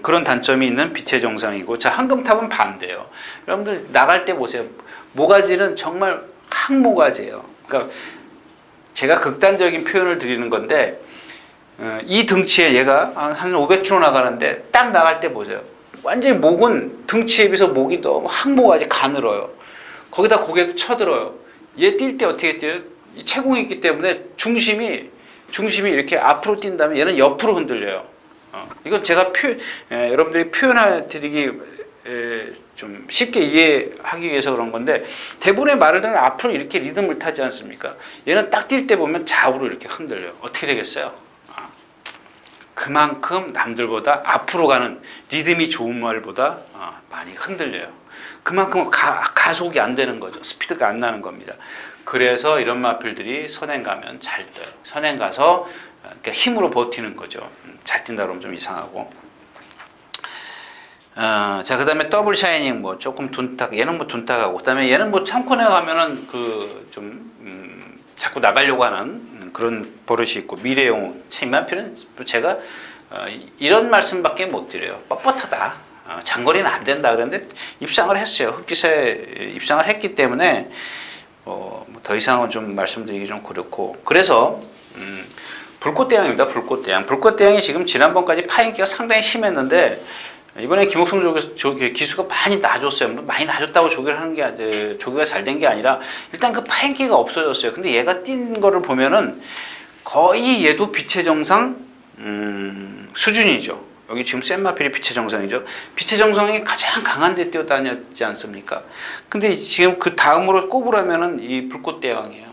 그런 단점이 있는 빛의 정상이고, 자, 황금탑은 반대예요. 여러분들 나갈 때 보세요. 모가지는 정말 항모가지예요. 그러니까 제가 극단적인 표현을 드리는 건데, 이 등치에 얘가 한 500km 나가는데 딱 나갈 때 보세요. 완전히 목은 등치에 비해서 목이 너무 항모가지 가늘어요. 거기다 고개도 쳐들어요. 얘 뛸 때 어떻게 뛰어요? 체공이 있기 때문에 중심이 이렇게 앞으로 뛴다면 얘는 옆으로 흔들려요. 이건 제가 여러분들이 표현해드리기 좀 쉽게 이해하기 위해서 그런 건데, 대부분의 말들은 앞으로 이렇게 리듬을 타지 않습니까? 얘는 딱 뛸 때 보면 좌우로 이렇게 흔들려요. 어떻게 되겠어요? 그만큼 남들보다 앞으로 가는 리듬이 좋은 말보다 많이 흔들려요. 그만큼 가속이 안 되는 거죠. 스피드가 안 나는 겁니다. 그래서 이런 마필들이 선행 가면 잘 떠요. 선행 가서 힘으로 버티는 거죠. 잘 뛴다 그러면 좀 이상하고. 자, 그 다음에 더블 샤이닝 뭐 조금 둔탁, 얘는 뭐 둔탁하고, 그 다음에 얘는 뭐 3코너에 가면은 자꾸 나가려고 하는 그런 버릇이 있고, 미래용 마필은 제가 이런 말씀밖에 못 드려요. 뻣뻣하다. 장거리는 안 된다 그랬는데 입상을 했어요. 흑기사에 입상을 했기 때문에 더 이상은 좀 말씀드리기 좀 그렇고, 그래서 불꽃대왕입니다. 불꽃대왕. 불꽃대왕이 지금 지난번까지 파인기가 상당히 심했는데 이번에 김옥성 기수가 많이 놔줬어요. 많이 놔줬다고 조교가 잘 된 게 아니라 일단 그 파인기가 없어졌어요. 근데 얘가 뛴 거를 보면은 거의 얘도 빛의 정상 수준이죠. 여기 지금 센마필이 빛의 정상이죠. 빛의 정상이 가장 강한 데 뛰어다녔지 않습니까? 근데 지금 그 다음으로 꼽으라면은 이 불꽃대왕이에요.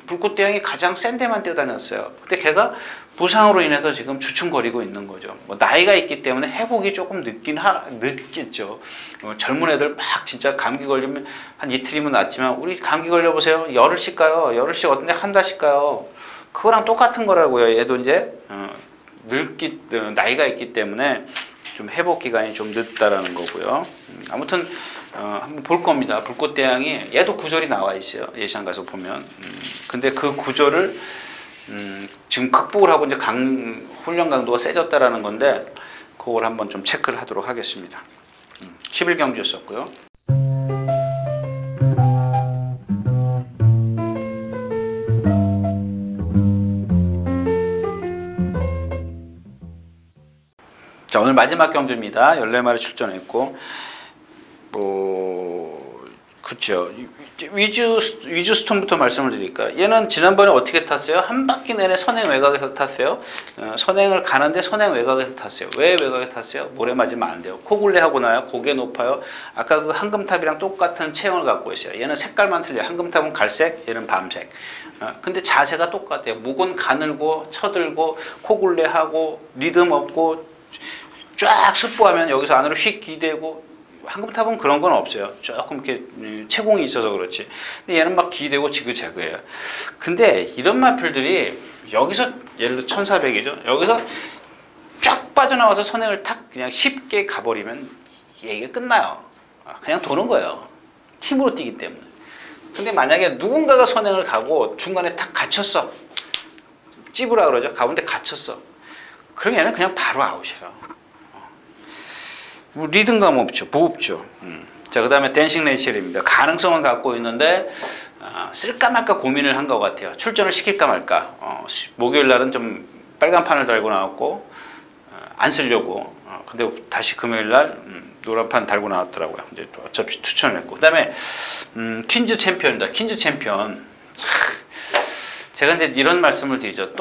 불꽃대왕이 가장 센 데만 뛰어다녔어요. 근데 걔가 부상으로 인해서 지금 주춤거리고 있는 거죠. 뭐 나이가 있기 때문에 회복이 조금 늦겠죠. 젊은 애들 막 진짜 감기 걸리면 한 이틀이면 낫지만, 우리 감기 걸려보세요. 열흘씩 가요. 열흘씩 어떤데 한 달씩 가요. 그거랑 똑같은 거라고요. 얘도 이제 나이가 있기 때문에 좀 회복 기간이 좀 늦다라는 거고요. 아무튼 한번 볼 겁니다. 불꽃대왕이 얘도 구절이 나와 있어요. 예시장 가서 보면. 근데 그 구절을 지금 극복을 하고 이제 훈련 강도가 세졌다라는 건데 그걸 한번 좀 체크를 하도록 하겠습니다. 11경주였었고요. 자, 오늘 마지막 경주입니다. 14마리 출전했고, 그쵸. 위주 스톤부터 말씀을 드릴까요? 얘는 지난번에 어떻게 탔어요? 한 바퀴 내내 선행 외곽에서 탔어요. 선행을 가는데 선행 외곽에서 탔어요. 왜 외곽에 탔어요? 모래 맞으면 안 돼요. 코굴레 하고 나요. 고개 높아요. 아까 그 황금탑이랑 똑같은 체형을 갖고 있어요. 얘는 색깔만 틀려요. 황금탑은 갈색, 얘는 밤색. 근데 자세가 똑같아요. 목은 가늘고 쳐들고 코굴레 하고 리듬 없고 쫙 스포하면 여기서 안으로 휙 기대고. 황금탑은 그런 건 없어요. 조금 이렇게 채공이 있어서 그렇지. 근데 얘는 막 기대고 지그재그예요. 근데 이런 마필들이 여기서 예를 들어 1400이죠. 여기서 쫙 빠져나와서 선행을 탁 그냥 쉽게 가버리면 얘기가 끝나요. 그냥 도는 거예요. 팀으로 뛰기 때문에. 근데 만약에 누군가가 선행을 가고 중간에 탁 갇혔어. 찝으라 그러죠. 가운데 갇혔어. 그럼 얘는 그냥 바로 아웃이에요. 리듬감 없죠. 무겁죠. 자, 그 다음에 댄싱 레이첼입니다. 가능성은 갖고 있는데 쓸까 말까 고민을 한 것 같아요. 출전을 시킬까 말까. 목요일 날은 좀 빨간 판을 달고 나왔고 안 쓰려고. 근데 다시 금요일 날 노란 판 달고 나왔더라고요. 근데 어차피 추천을 했고. 그 다음에 퀸즈 챔피언입니다. 퀸즈 챔피언. 제가 이제 이런 말씀을 드리죠.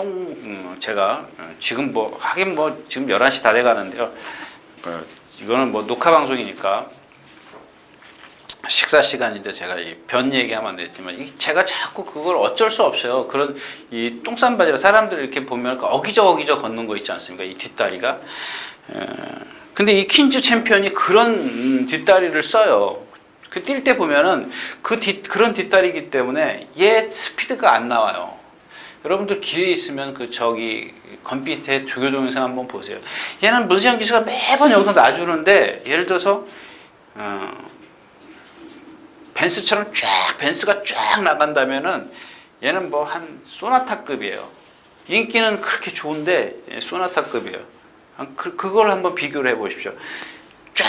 제가 지금 하긴 지금 11시 다 돼가는데요. 이거는 녹화 방송이니까 식사 시간인데 제가 변 얘기하면 안 되지만 제가 자꾸 그걸 어쩔 수 없어요. 그런 이 똥싼 바지라 사람들 이렇게 보면 어기저 걷는 거 있지 않습니까? 이 뒷다리가. 근데 이 퀸즈 챔피언이 그런 뒷다리를 써요. 그 뛸 때 보면은 그런 뒷다리이기 때문에 얘 스피드가 안 나와요. 여러분들 기회 있으면 건빛의 조교 동영상 한번 보세요. 얘는 문세영 기수가 매번 여기서 놔주는데 예를 들어서 벤스가 쫙 나간다면은 얘는 한 소나타급이에요. 인기는 그렇게 좋은데 소나타급이에요. 그걸 한번 비교를 해보십시오. 쫙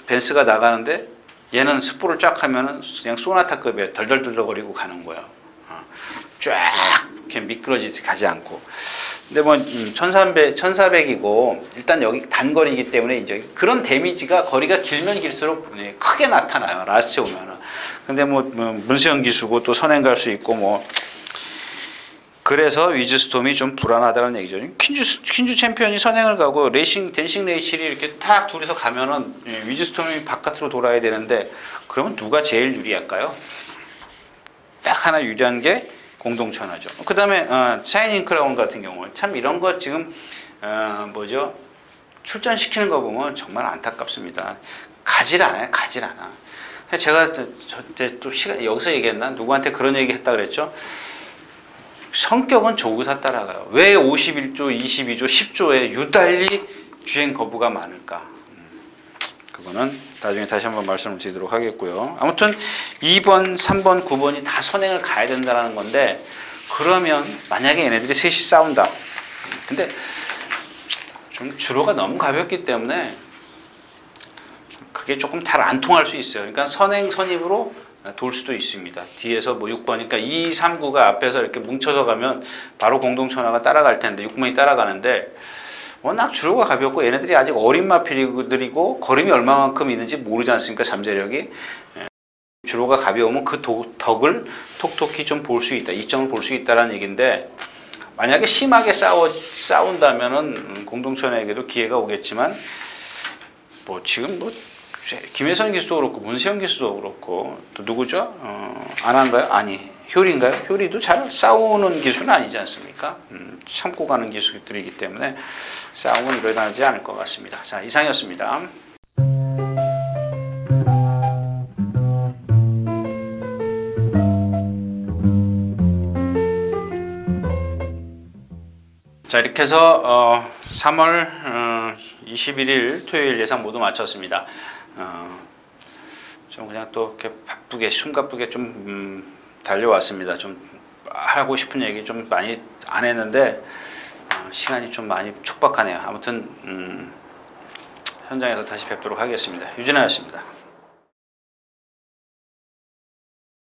벤스가 나가는데 얘는 스포를 쫙 하면은 그냥 소나타급이에요. 덜덜덜거리고 가는 거예요. 쫙 이렇게 미끄러지지 가지 않고. 근데 1400이고 일단 여기 단거리이기 때문에 이제 그런 데미지가 거리가 길면 길수록 크게 나타나요. 라스트에 오면은. 근데 문세영 기수고 또 선행 갈 수 있고 그래서 위즈스톰이 좀 불안하다는 얘기죠. 퀸즈 챔피언이 선행을 가고 댄싱 레이실이 이렇게 탁 둘이서 가면은 위즈스톰이 바깥으로 돌아야 되는데 그러면 누가 제일 유리할까요? 딱 하나 유리한 게 공동천하죠. 그 다음에 샤이닝 크라운 같은 경우 참 이런 거 지금 출전시키는 거 보면 정말 안타깝습니다. 가질 않아요. 제가 또 여기서 얘기했나? 누구한테 그런 얘기 했다 그랬죠? 성격은 조구사 따라가요. 왜 51조, 22조, 10조에 유달리 주행 거부가 많을까? 그거는 나중에 다시 한번 말씀을 드리도록 하겠고요. 아무튼 2번, 3번, 9번이 다 선행을 가야 된다는 건데 그러면 만약에 얘네들이 셋이 싸운다. 근데 좀 주로가 너무 가볍기 때문에 그게 조금 잘 안 통할 수 있어요. 그러니까 선행, 선입으로 돌 수도 있습니다. 뒤에서 6번이니까 2, 3, 9가 앞에서 이렇게 뭉쳐서 가면 바로 공동천하가 따라갈 텐데 6번이 따라가는데 워낙 주로가 가볍고 얘네들이 아직 어린 마필들이고 걸음이 얼마만큼 있는지 모르지 않습니까? 잠재력이. 주로가 가벼우면 그 덕을 톡톡히 좀 볼 수 있다. 이점을 볼 수 있다는 얘기인데 만약에 심하게 싸운다면은 공동천에게도 기회가 오겠지만 지금 김혜선 기수도 그렇고 문세영 기수도 그렇고 또 누구죠? 안한가요? 아니 효리인가요? 효리도 잘 싸우는 기수는 아니지 않습니까? 참고 가는 기수들이기 때문에 싸움은 일어나지 않을 것 같습니다. 자, 이상이었습니다. 자, 이렇게 해서 3월 21일 토요일 예상 모두 마쳤습니다. 좀 그냥 또 이렇게 바쁘게 숨가쁘게 좀 달려왔습니다. 좀 하고 싶은 얘기 좀 많이 안 했는데 시간이 좀 많이 촉박하네요. 아무튼 현장에서 다시 뵙도록 하겠습니다. 유진아였습니다.